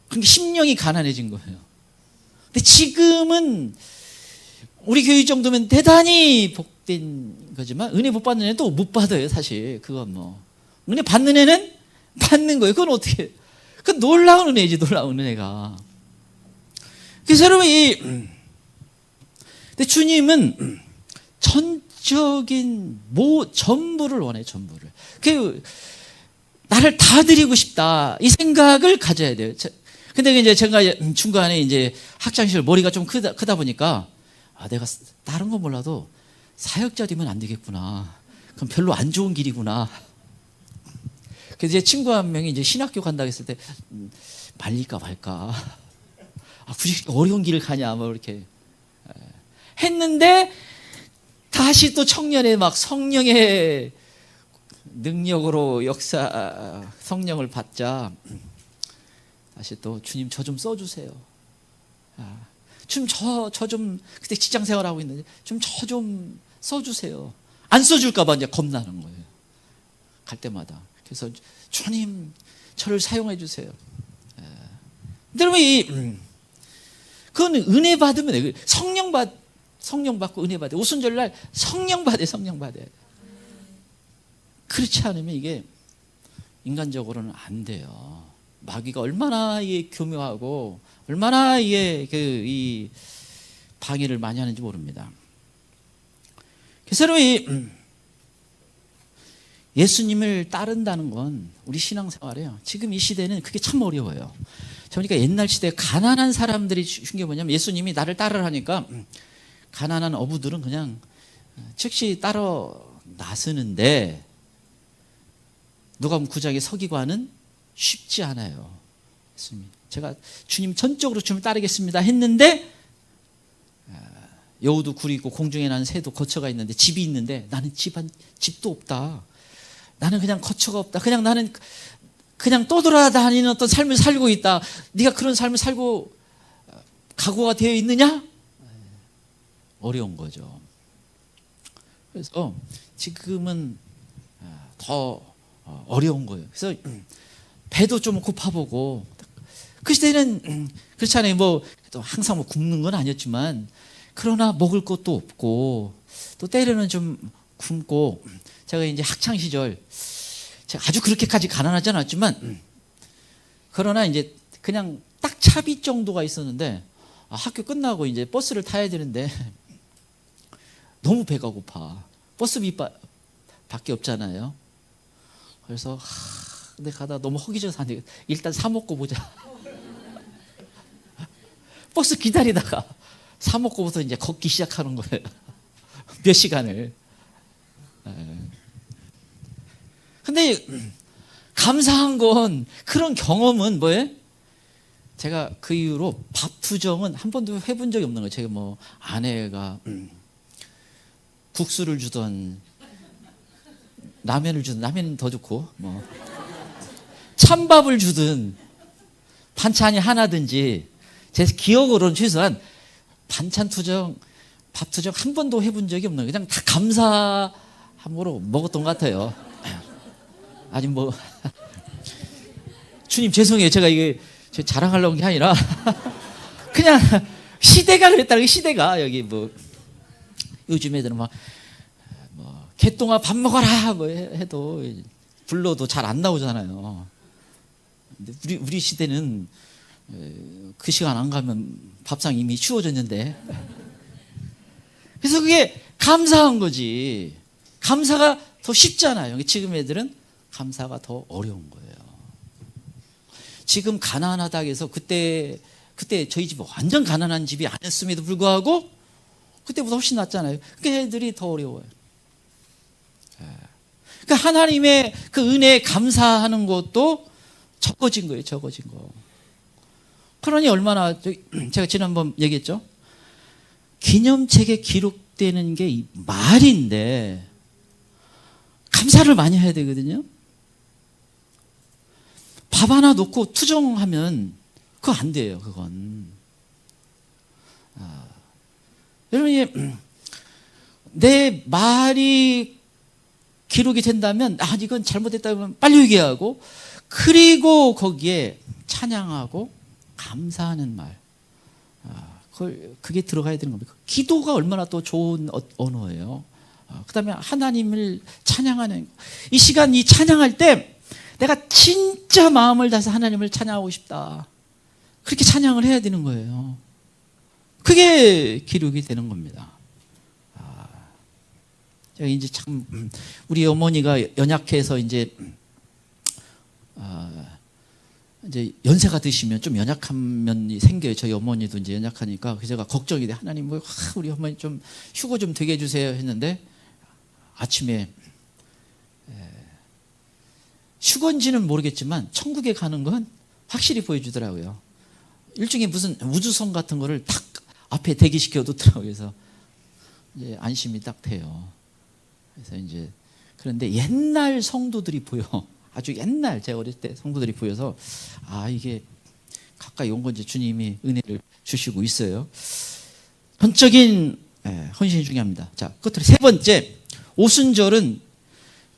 그러니까 심령이 가난해진 거예요. 근데 지금은 우리 교회 정도면 대단히 복된 거지만 은혜 못 받는 애도 못 받아요, 사실. 그건 뭐 은혜 받는 애는 받는 거예요. 그건 어떻게? 그 놀라운 은혜지, 놀라운 은혜가. 그래서 여러분 근데 주님은 전적인 전부를 원해요, 전부를. 그 나를 다 드리고 싶다 이 생각을 가져야 돼요. 근데 이제 제가 중간에 이제 학창시절 머리가 좀 크다 보니까 내가 다른 건 몰라도 사역자 되면 안 되겠구나. 그럼 별로 안 좋은 길이구나. 그래서 제 친구 한 명이 이제 신학교 간다고 했을 때 말릴까 말까. 굳이 어려운 길을 가냐, 뭐 이렇게 했는데 다시 또 청년의 막 성령의 능력으로 성령을 받자. 다시 또 주님 저 좀 써주세요. 좀 저 좀 그때 직장 생활하고 있는데 좀 저 좀 써주세요. 안 써줄까봐 이제 겁나는 거예요. 갈 때마다. 그래서 주님 저를 사용해 주세요. 여러분 그건 은혜 받으면 돼요. 성령 받고 은혜 받아요. 오순절날 성령 받아요. 그렇지 않으면 이게 인간적으로는 안 돼요. 마귀가 얼마나 교묘하고 얼마나 이 방해를 많이 하는지 모릅니다. 그래서 여러분 예수님을 따른다는 건 우리 신앙생활이에요. 지금 이 시대는 그게 참 어려워요. 그러니까 옛날 시대에 가난한 사람들이 준 게 뭐냐면 예수님이 나를 따르라니까 가난한 어부들은 그냥 즉시 따라 나서는데 누가복음 9장의 서기관은 쉽지 않아요. 예수님, 제가 주님 전적으로 주님을 따르겠습니다 했는데 여우도 굴이 있고 공중에 나는 새도 거처가 있는데 집이 있는데 나는 집도 없다. 나는 그냥 거처가 없다. 나는 그냥 떠돌아다니는 어떤 삶을 살고 있다. 네가 그런 삶을 살고 각오가 되어 있느냐? 어려운 거죠. 그래서 지금은 더 어려운 거예요. 그래서 배도 좀 고파보고 그 시대는 그렇잖아요. 뭐 또 항상 뭐 굶는 건 아니었지만 그러나 먹을 것도 없고 또 때로는 좀 굶고 제가 이제 학창 시절 제가 아주 그렇게까지 가난하지 않았지만 그러나 이제 그냥 딱 차비 정도가 있었는데 학교 끝나고 이제 버스를 타야 되는데 너무 배가 고파. 버스비 밖에 없잖아요. 그래서 근데 가다 너무 허기져서 안 되겠다. 일단 사 먹고 보자. 버스 기다리다가 사 먹고부터 이제 걷기 시작하는 거예요. 몇 시간을. 근데 감사한 건 그런 경험은 뭐예요? 제가 그 이후로 밥 투정은 한 번도 해본 적이 없는 거예요. 제가 뭐 아내가 국수를 주던 라면을 주든 라면은 더 좋고 뭐 찬밥을 주든 반찬이 하나든지 제 기억으로는 최소한 반찬 투정, 밥 투정 한 번도 해본 적이 없는 거예요. 그냥 다 감사함으로 먹었던 것 같아요. 아니 뭐 주님 죄송해요. 제가 이게 자랑하려는 게 아니라 그냥 시대가 그랬다는 게 시대가 여기 뭐 요즘 애들은 막 뭐 개똥아 밥 먹어라 뭐 해도 불러도 잘 안 나오잖아요. 근데 우리 시대는 그 시간 안 가면 밥상 이미 치워졌는데 그래서 그게 감사한 거지. 감사가 더 쉽잖아요. 지금 애들은 감사가 더 어려운 거예요. 지금 가난하다 해서 그때 저희 집 완전 가난한 집이 아니었음에도 불구하고 그때보다 훨씬 낫잖아요. 그러니까 애들이 더 어려워요. 그러니까 하나님의 그 은혜에 감사하는 것도 적어진 거예요. 적어진 거. 그러니 얼마나, 제가 지난번 얘기했죠. 기념책에 기록되는 게 말인데 감사를 많이 해야 되거든요. 밥 하나 놓고 투정하면 그거 안 돼요. 그건. 여러분이 내 말이 기록이 된다면 이건 잘못됐다면 빨리 얘기하고, 그리고 거기에 찬양하고 감사하는 말, 그게 들어가야 되는 겁니다. 기도가 얼마나 또 좋은 언어예요. 그 다음에 하나님을 찬양하는, 이 시간 이 찬양할 때 내가 진짜 마음을 다해서 하나님을 찬양하고 싶다, 그렇게 찬양을 해야 되는 거예요. 그게 기록이 되는 겁니다. 제가 이제 참, 우리 어머니가 연약해서 이제 연세가 드시면 좀 연약한 면이 생겨요. 저희 어머니도 이제 연약하니까. 그래서 제가 걱정이 돼. 하나님, 우리 어머니 좀 휴고 좀 되게 해주세요 했는데, 아침에 휴건지는 모르겠지만 천국에 가는 건 확실히 보여주더라고요. 일종의 무슨 우주선 같은 거를 탁 앞에 대기시켜 두더라고요. 그래서 이제 안심이 딱 돼요. 그래서 이제, 그런데 옛날 성도들이 보여. 아주 옛날, 제가 어릴 때 성도들이 보여서, 이게 가까이 온 건지 주님이 은혜를 주시고 있어요. 전적인 헌신이 중요합니다. 자, 끝으로 세 번째, 오순절은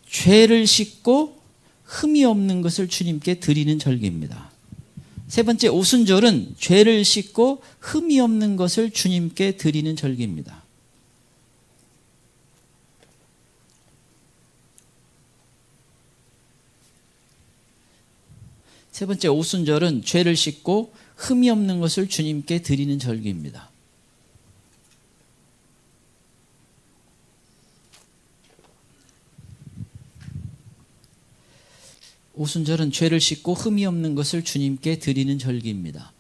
죄를 씻고 흠이 없는 것을 주님께 드리는 절기입니다. 세 번째, 오순절은 죄를 씻고 흠이 없는 것을 주님께 드리는 절기입니다. 세 번째, 오순절은 죄를 씻고 흠이 없는 것을 주님께 드리는 절기입니다. 오순절은 죄를 씻고 흠이 없는 것을 주님께 드리는 절기입니다.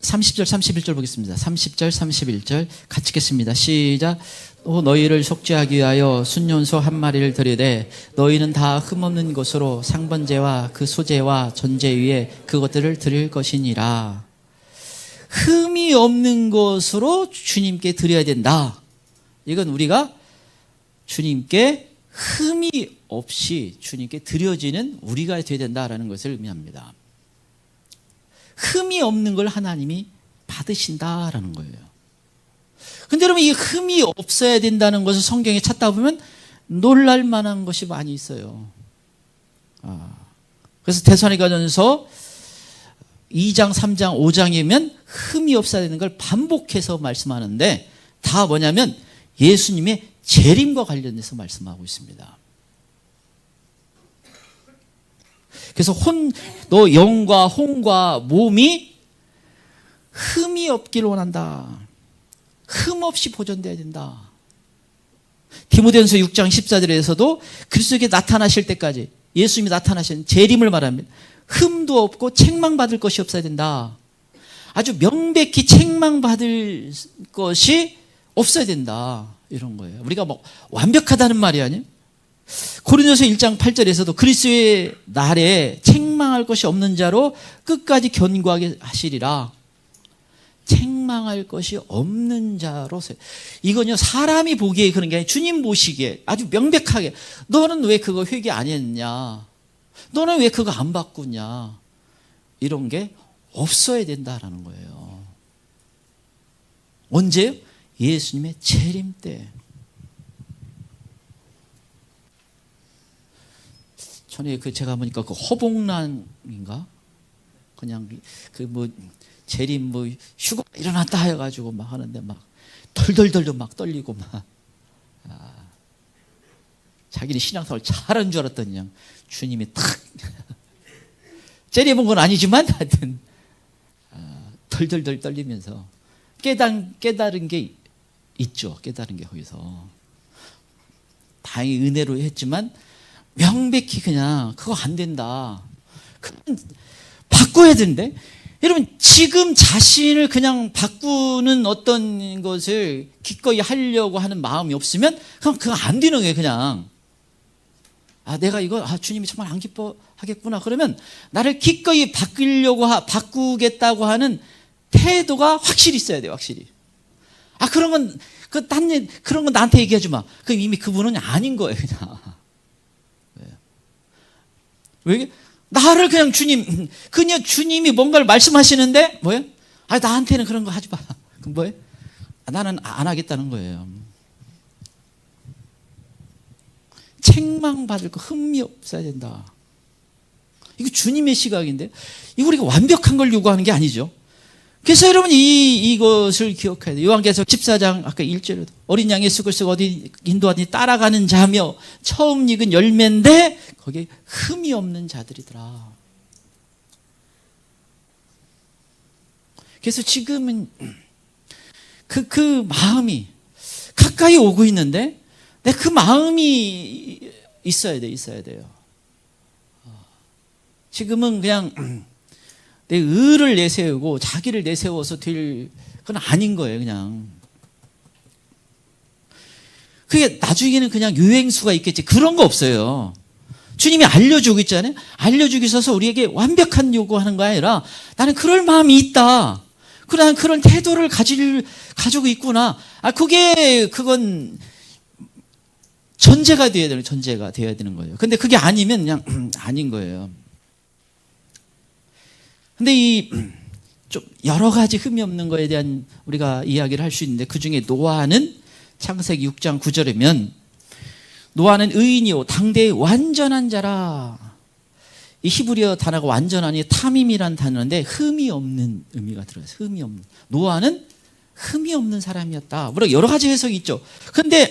30절 31절 보겠습니다. 30절 31절 같이 읽겠습니다. 시작. 또 너희를 속죄하기 위하여 순년소 한 마리를 드리되 너희는 다 흠없는 것으로 상번제와 그 소제와 전제 위에 그것들을 드릴 것이니라. 흠이 없는 것으로 주님께 드려야 된다. 이건 우리가 주님께 흠이 없이 주님께 드려지는 우리가 되어야 된다라는 것을 의미합니다. 흠이 없는 걸 하나님이 받으신다라는 거예요. 근데 여러분, 이 흠이 없어야 된다는 것을 성경에 찾다 보면 놀랄 만한 것이 많이 있어요. 그래서 데살로니가전서 2장, 3장, 5장이면 흠이 없어야 되는 걸 반복해서 말씀하는데, 다 뭐냐면 예수님의 재림과 관련해서 말씀하고 있습니다. 그래서 너 영과 혼과 몸이 흠이 없기를 원한다. 흠 없이 보존돼야 된다. 디모데전서 6장 14절에서도 그리스도께 나타나실 때까지, 예수님이 나타나신 재림을 말합니다. 흠도 없고 책망받을 것이 없어야 된다. 아주 명백히 책망받을 것이 없어야 된다, 이런 거예요. 우리가 뭐 완벽하다는 말이 아니에요. 고린도서 1장 8절에서도 그리스도의 날에 책망할 것이 없는 자로 끝까지 견고하게 하시리라. 책망할 것이 없는 자로서, 이건요 사람이 보기에 그런 게 아니라 주님 보시기에 아주 명백하게, 너는 왜 그거 회개 안 했냐, 너는 왜 그거 안 바꾸냐, 이런 게 없어야 된다라는 거예요. 언제요? 예수님의 재림 때. 전에 제가 보니까 그 허복난인가, 그냥 재림 휴가 일어났다 해가지고 막 하는데 막 덜덜덜 막 떨리고 막, 자기는 신앙생활 잘하는 줄 알았더니 그냥 주님이 탁 째려본 건 아니지만 하여튼 덜덜덜 떨리면서 깨달은 게 있죠. 깨달은 게 거기서 다행히 은혜로 했지만 명백히 그냥 그거 안 된다. 그건 바꿔야 되는데, 여러분 지금 자신을 그냥 바꾸는 어떤 것을 기꺼이 하려고 하는 마음이 없으면 그냥 그거 안 되는 거예요. 그냥 내가 이거 주님이 정말 안 기뻐하겠구나. 그러면 나를 기꺼이 바꾸겠다고 하는 태도가 확실히 있어야 돼요. 확실히. 그런 건 그런 건 나한테 얘기하지 마. 그럼 이미 그분은 아닌 거예요. 그냥. 왜? 나를 그냥 그냥 주님이 뭔가를 말씀하시는데 뭐예요? 나한테는 그런 거 하지 마. 그럼 뭐예요? 나는 안 하겠다는 거예요. 책망받을 거 흠이 없어야 된다. 이거 주님의 시각인데, 이거 우리가 완벽한 걸 요구하는 게 아니죠. 그래서 여러분 이것을 기억해야 돼요. 요한계시록 14장 아까 1절에도 어린 양의 쑥을 쓰고 어디 인도하니 따라가는 자며 처음 익은 열매인데 거기에 흠이 없는 자들이더라. 그래서 지금은 그 마음이 가까이 오고 있는데 그 마음이 있어야 돼요. 지금은 그냥 내 의를 내세우고 자기를 내세워서 될 건 아닌 거예요. 그냥 그게 나중에는 그냥 유행수가 있겠지. 그런 거 없어요. 주님이 알려주고 있잖아요. 알려주고 있어서 우리에게 완벽한 요구하는 거 아니라 나는 그럴 마음이 있다. 나는 그런 태도를 가지고 있구나. 그건 전제가 돼야 되는 거예요. 근데 그게 아니면 그냥 아닌 거예요. 근데 좀 여러 가지 흠이 없는 거에 대한 우리가 이야기를 할 수 있는데, 그 중에 노아는 창세기 6장 9절이면 노아는 의인이요 당대의 완전한 자라. 이 히브리어 단어가 완전하니 타밈이란 단어인데 흠이 없는 의미가 들어있어요. 흠이 없는. 노아는 흠이 없는 사람이었다. 물론 여러 가지 해석이 있죠. 근데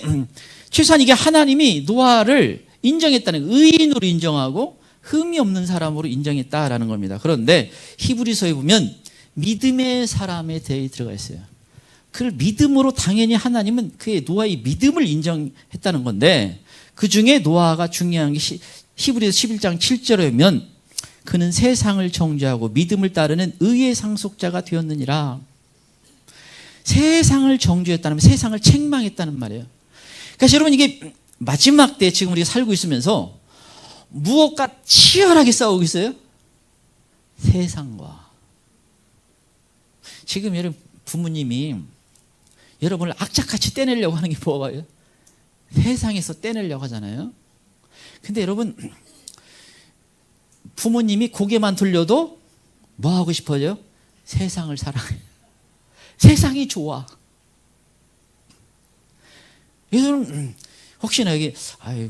최소한 이게 하나님이 노아를 인정했다는, 의인으로 인정하고 흠이 없는 사람으로 인정했다라는 겁니다. 그런데 히브리서에 보면 믿음의 사람에 대해 들어가 있어요. 그걸 믿음으로 당연히 하나님은 그의 노아의 믿음을 인정했다는 건데, 그 중에 노아가 중요한 게 히브리서 11장 7절에 보면 그는 세상을 정죄하고 믿음을 따르는 의의 상속자가 되었느니라. 세상을 정죄했다는, 세상을 책망했다는 말이에요. 그러니까 여러분 이게 마지막 때 지금 우리가 살고 있으면서 무엇과 치열하게 싸우고 있어요? 세상과. 지금 여러분 부모님이 여러분을 악착같이 떼내려고 하는 게 뭐예요? 세상에서 떼내려고 하잖아요. 근데 여러분 부모님이 고개만 돌려도 뭐 하고 싶어요? 세상을 사랑해요. 세상이 좋아. 여러분 혹시나 여기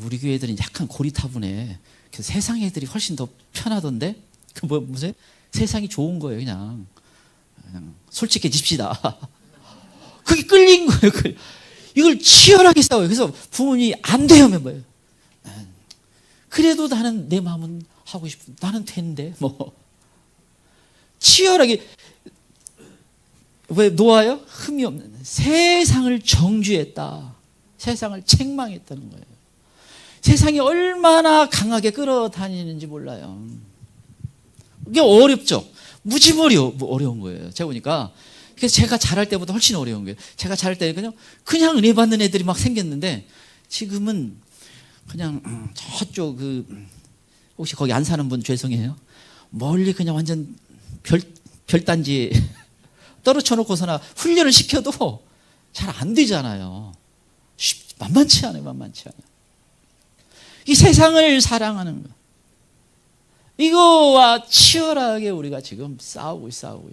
우리 교회 애들은 약간 고리타분해. 세상 애들이 훨씬 더 편하던데? 무슨 세상이 좋은 거예요. 그냥 솔직해집시다. 그게 끌린 거예요. 이걸 치열하게 싸워요. 그래서 부모님이 안 돼요 하면 뭐예요? 그래도 나는 내 마음은 하고 싶은, 나는 되는데 뭐 치열하게. 왜 노아요? 흠이 없는, 세상을 정죄했다. 세상을 책망했다는 거예요. 세상이 얼마나 강하게 끌어다니는지 몰라요. 이게 어렵죠. 무지무리 어려운 거예요. 제가 보니까 제가 자랄 때보다 훨씬 어려운 거예요. 제가 자랄 때는 그냥 은혜 받는 애들이 막 생겼는데, 지금은 그냥 저쪽 혹시 거기 안 사는 분 죄송해요. 멀리 그냥 완전 별단지 떨어져 놓고서나 훈련을 시켜도 잘 안 되잖아요. 만만치 않아요. 이 세상을 사랑하는 거, 이거와 치열하게 우리가 지금 싸우고 있어요.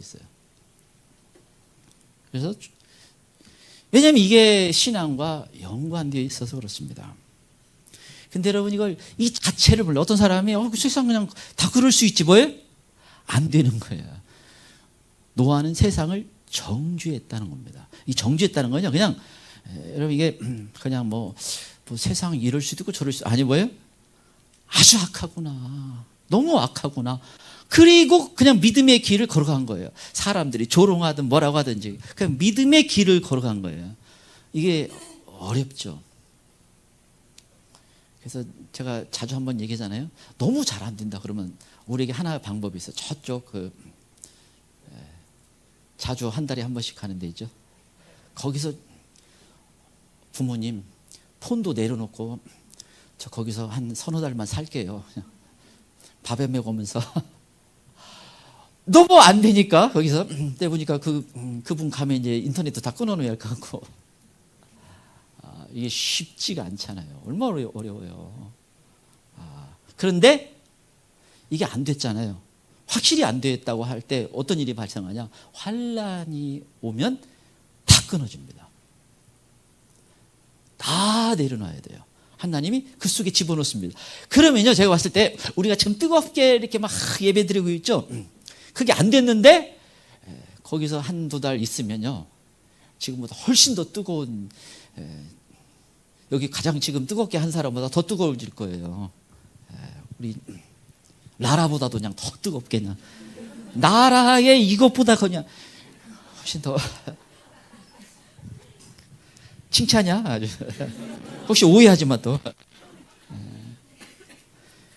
그래서 왜냐하면 이게 신앙과 연관되어 있어서 그렇습니다. 근데 여러분 이 자체를 몰라. 어떤 사람이 세상 그냥 다 그럴 수 있지 뭐예요? 안 되는 거예요. 노아는 세상을 정죄했다는 겁니다. 이 정죄했다는 거냐, 그냥 여러분 이게 그냥 뭐 세상 이럴 수도 있고 저럴 수도, 아니 뭐예요? 아주 악하구나, 너무 악하구나. 그리고 그냥 믿음의 길을 걸어간 거예요. 사람들이 조롱하든 뭐라고 하든지 그냥 믿음의 길을 걸어간 거예요. 이게 어렵죠. 그래서 제가 자주 한번 얘기하잖아요. 너무 잘 안 된다 그러면 우리에게 하나의 방법이 있어요. 저쪽 자주 한 달에 한 번씩 가는 데 있죠. 거기서 부모님 폰도 내려놓고 저 거기서 한 서너 달만 살게요. 그냥 밥에 먹으면서 너무 안 되니까 거기서 때 보니까 그분 가면 이제 인터넷도 다 끊어놓어야 할 것 같고 이게 쉽지가 않잖아요. 얼마나 어려워요. 그런데 이게 안 됐잖아요. 확실히 안 됐다고 할 때 어떤 일이 발생하냐? 환란이 오면 다 끊어집니다. 다 내려놔야 돼요. 하나님이 그 속에 집어넣습니다. 그러면요, 제가 봤을 때 우리가 지금 뜨겁게 이렇게 막 예배드리고 있죠. 그게 안 됐는데 거기서 한두 달 있으면요, 지금보다 훨씬 더 뜨거운, 여기 가장 지금 뜨겁게 한 사람보다 더 뜨거워질 거예요. 우리 나라보다도 그냥 더 뜨겁게, 그냥 나라의 이것보다 그냥 훨씬 더 칭찬이야 아주. 혹시 오해하지 마 또.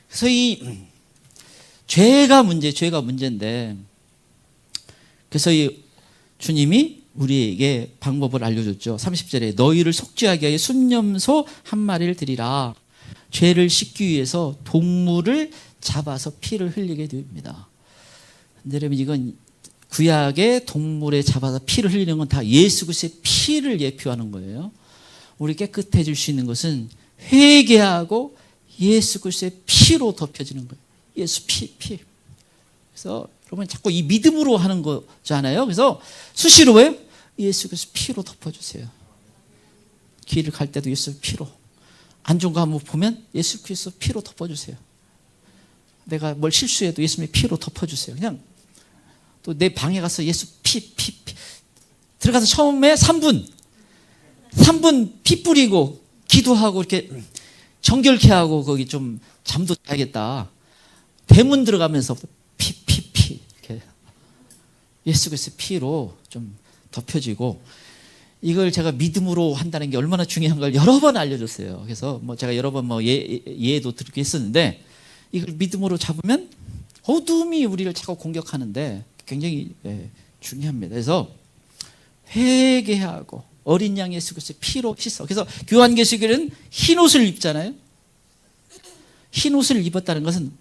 그래서 이 죄가 문제인데, 그래서 이 주님이 우리에게 방법을 알려줬죠. 30절에 너희를 속죄하게 하여 순념소 한 마리를 드리라. 죄를 씻기 위해서 동물을 잡아서 피를 흘리게 됩니다. 근데 여러분, 이건 구약의 동물에 잡아서 피를 흘리는 건 다 예수 그리스도의 피를 예표하는 거예요. 우리 깨끗해질 수 있는 것은 회개하고 예수 그리스도의 피로 덮여지는 거예요. 예수 피. 그래서 여러분 자꾸 이 믿음으로 하는 거잖아요. 그래서 수시로 왜요? 예수 그리스도 피로 덮어주세요. 길을 갈 때도 예수 피로. 안 좋은 거 한번 보면 예수 그리스도 피로 덮어주세요. 내가 뭘 실수해도 예수님의 피로 덮어주세요. 그냥 또 내 방에 가서 예수 피. 들어가서 처음에 3분 피 뿌리고 기도하고 이렇게 정결케 하고 거기 좀 잠도 자야겠다. 대문 들어가면서 피 이렇게 예수 그리스도의 피로 좀 덮여지고, 이걸 제가 믿음으로 한다는 게 얼마나 중요한 걸 여러 번 알려줬어요. 그래서 뭐 제가 여러 번 예도 드리고 했었는데, 이걸 믿음으로 잡으면 어둠이 우리를 자꾸 공격하는데 굉장히 중요합니다. 그래서 회개하고 어린 양 예수 그리스도의 피로 씻어. 그래서 요한계시록에는 흰 옷을 입잖아요. 흰 옷을 입었다는 것은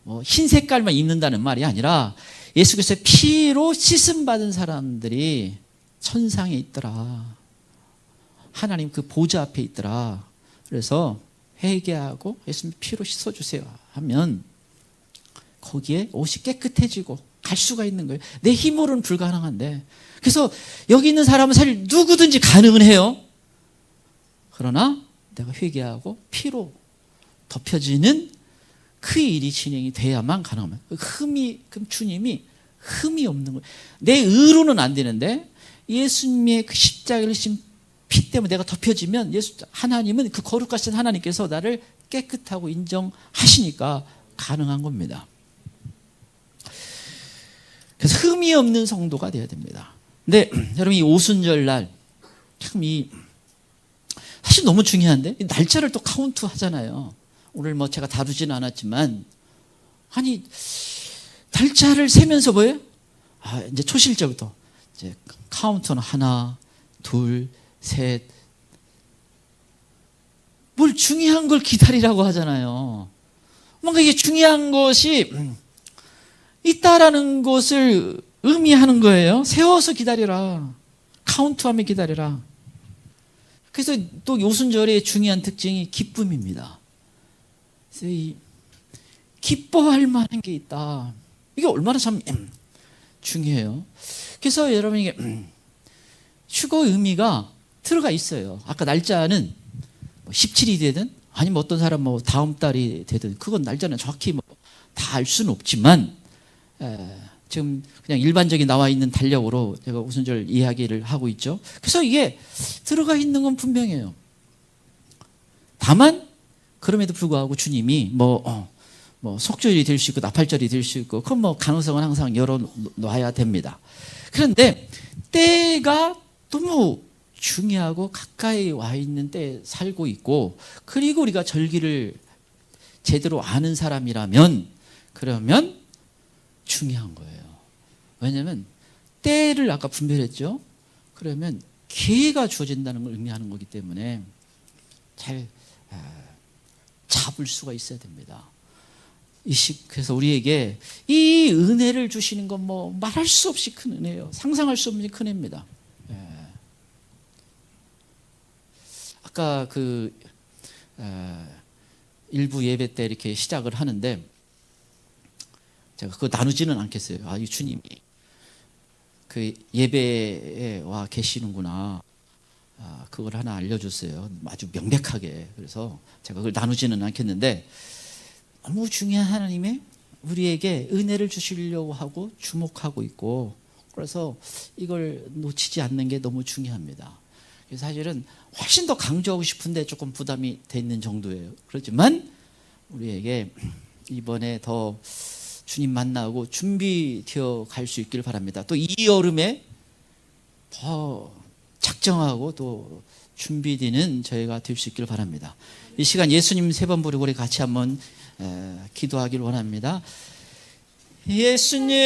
뭐 흰 색깔만 입는다는 말이 아니라 예수 그리스도의 피로 씻음 받은 사람들이 천상에 있더라. 하나님 그 보좌 앞에 있더라. 그래서 회개하고 예수님 피로 씻어주세요 하면 거기에 옷이 깨끗해지고 갈 수가 있는 거예요. 내 힘으로는 불가능한데. 그래서 여기 있는 사람은 사실 누구든지 가능은 해요. 그러나 내가 회개하고 피로 덮여지는 그 일이 진행이 돼야만 가능합니다. 그럼 주님이 흠이 없는 거예요. 내 의로는 안 되는데 예수님의 그 십자가를 신 피 때문에 내가 덮여지면 하나님은, 그 거룩하신 하나님께서 나를 깨끗하고 인정하시니까 가능한 겁니다. 그래서 흠이 없는 성도가 되어야 됩니다. 근데 여러분, 이 오순절날 참 사실 너무 중요한데 날짜를 또 카운트 하잖아요. 오늘 뭐 제가 다루지는 않았지만, 아니 날짜를 세면서 뭐예요? 이제 초실제부터 이제 카운트는 하나, 둘, 셋. 뭘 중요한 걸 기다리라고 하잖아요. 뭔가 이게 중요한 것이 있다라는 것을 의미하는 거예요. 세워서 기다리라. 카운트하며 기다리라. 그래서 또 오순절의 중요한 특징이 기쁨입니다. 그래서 기뻐할 만한 게 있다. 이게 얼마나 참 중요해요. 그래서 여러분, 이게 휴거 의미가 들어가 있어요. 아까 날짜는 17일이 되든 아니면 어떤 사람 뭐 다음 달이 되든, 그건 날짜는 정확히 뭐 다 알 수는 없지만, 지금 그냥 일반적인 나와 있는 달력으로 제가 오순절 이야기를 하고 있죠. 그래서 이게 들어가 있는 건 분명해요. 다만 그럼에도 불구하고 주님이 뭐 속절이 될 수 있고 나팔절이 될 수 있고, 그건 뭐 가능성은 항상 열어놔야 됩니다. 그런데 때가 너무 중요하고 가까이 와 있는 때 살고 있고, 그리고 우리가 절기를 제대로 아는 사람이라면 그러면 중요한 거예요. 왜냐하면 때를 아까 분별했죠. 그러면 기회가 주어진다는 걸 의미하는 거기 때문에 잘 잡을 수가 있어야 됩니다. 그래서 우리에게 이 은혜를 주시는 건 뭐 말할 수 없이 큰 은혜예요. 상상할 수 없는 큰 은혜입니다. 아까 일부 예배 때 이렇게 시작을 하는데 제가 그거 나누지는 않겠어요. 이 주님이 그 예배에 와 계시는구나. 그걸 하나 알려줬어요. 아주 명백하게. 그래서 제가 그걸 나누지는 않겠는데, 너무 중요한 하나님의 우리에게 은혜를 주시려고 하고 주목하고 있고, 그래서 이걸 놓치지 않는 게 너무 중요합니다. 사실은 훨씬 더 강조하고 싶은데 조금 부담이 돼 있는 정도예요. 그렇지만 우리에게 이번에 더 주님 만나고 준비되어 갈 수 있길 바랍니다. 또 이 여름에 더 작정하고 또 준비되는 저희가 될 수 있길 바랍니다. 이 시간 예수님 3번 부르고 우리 같이 한번 기도하기를 원합니다. 예수님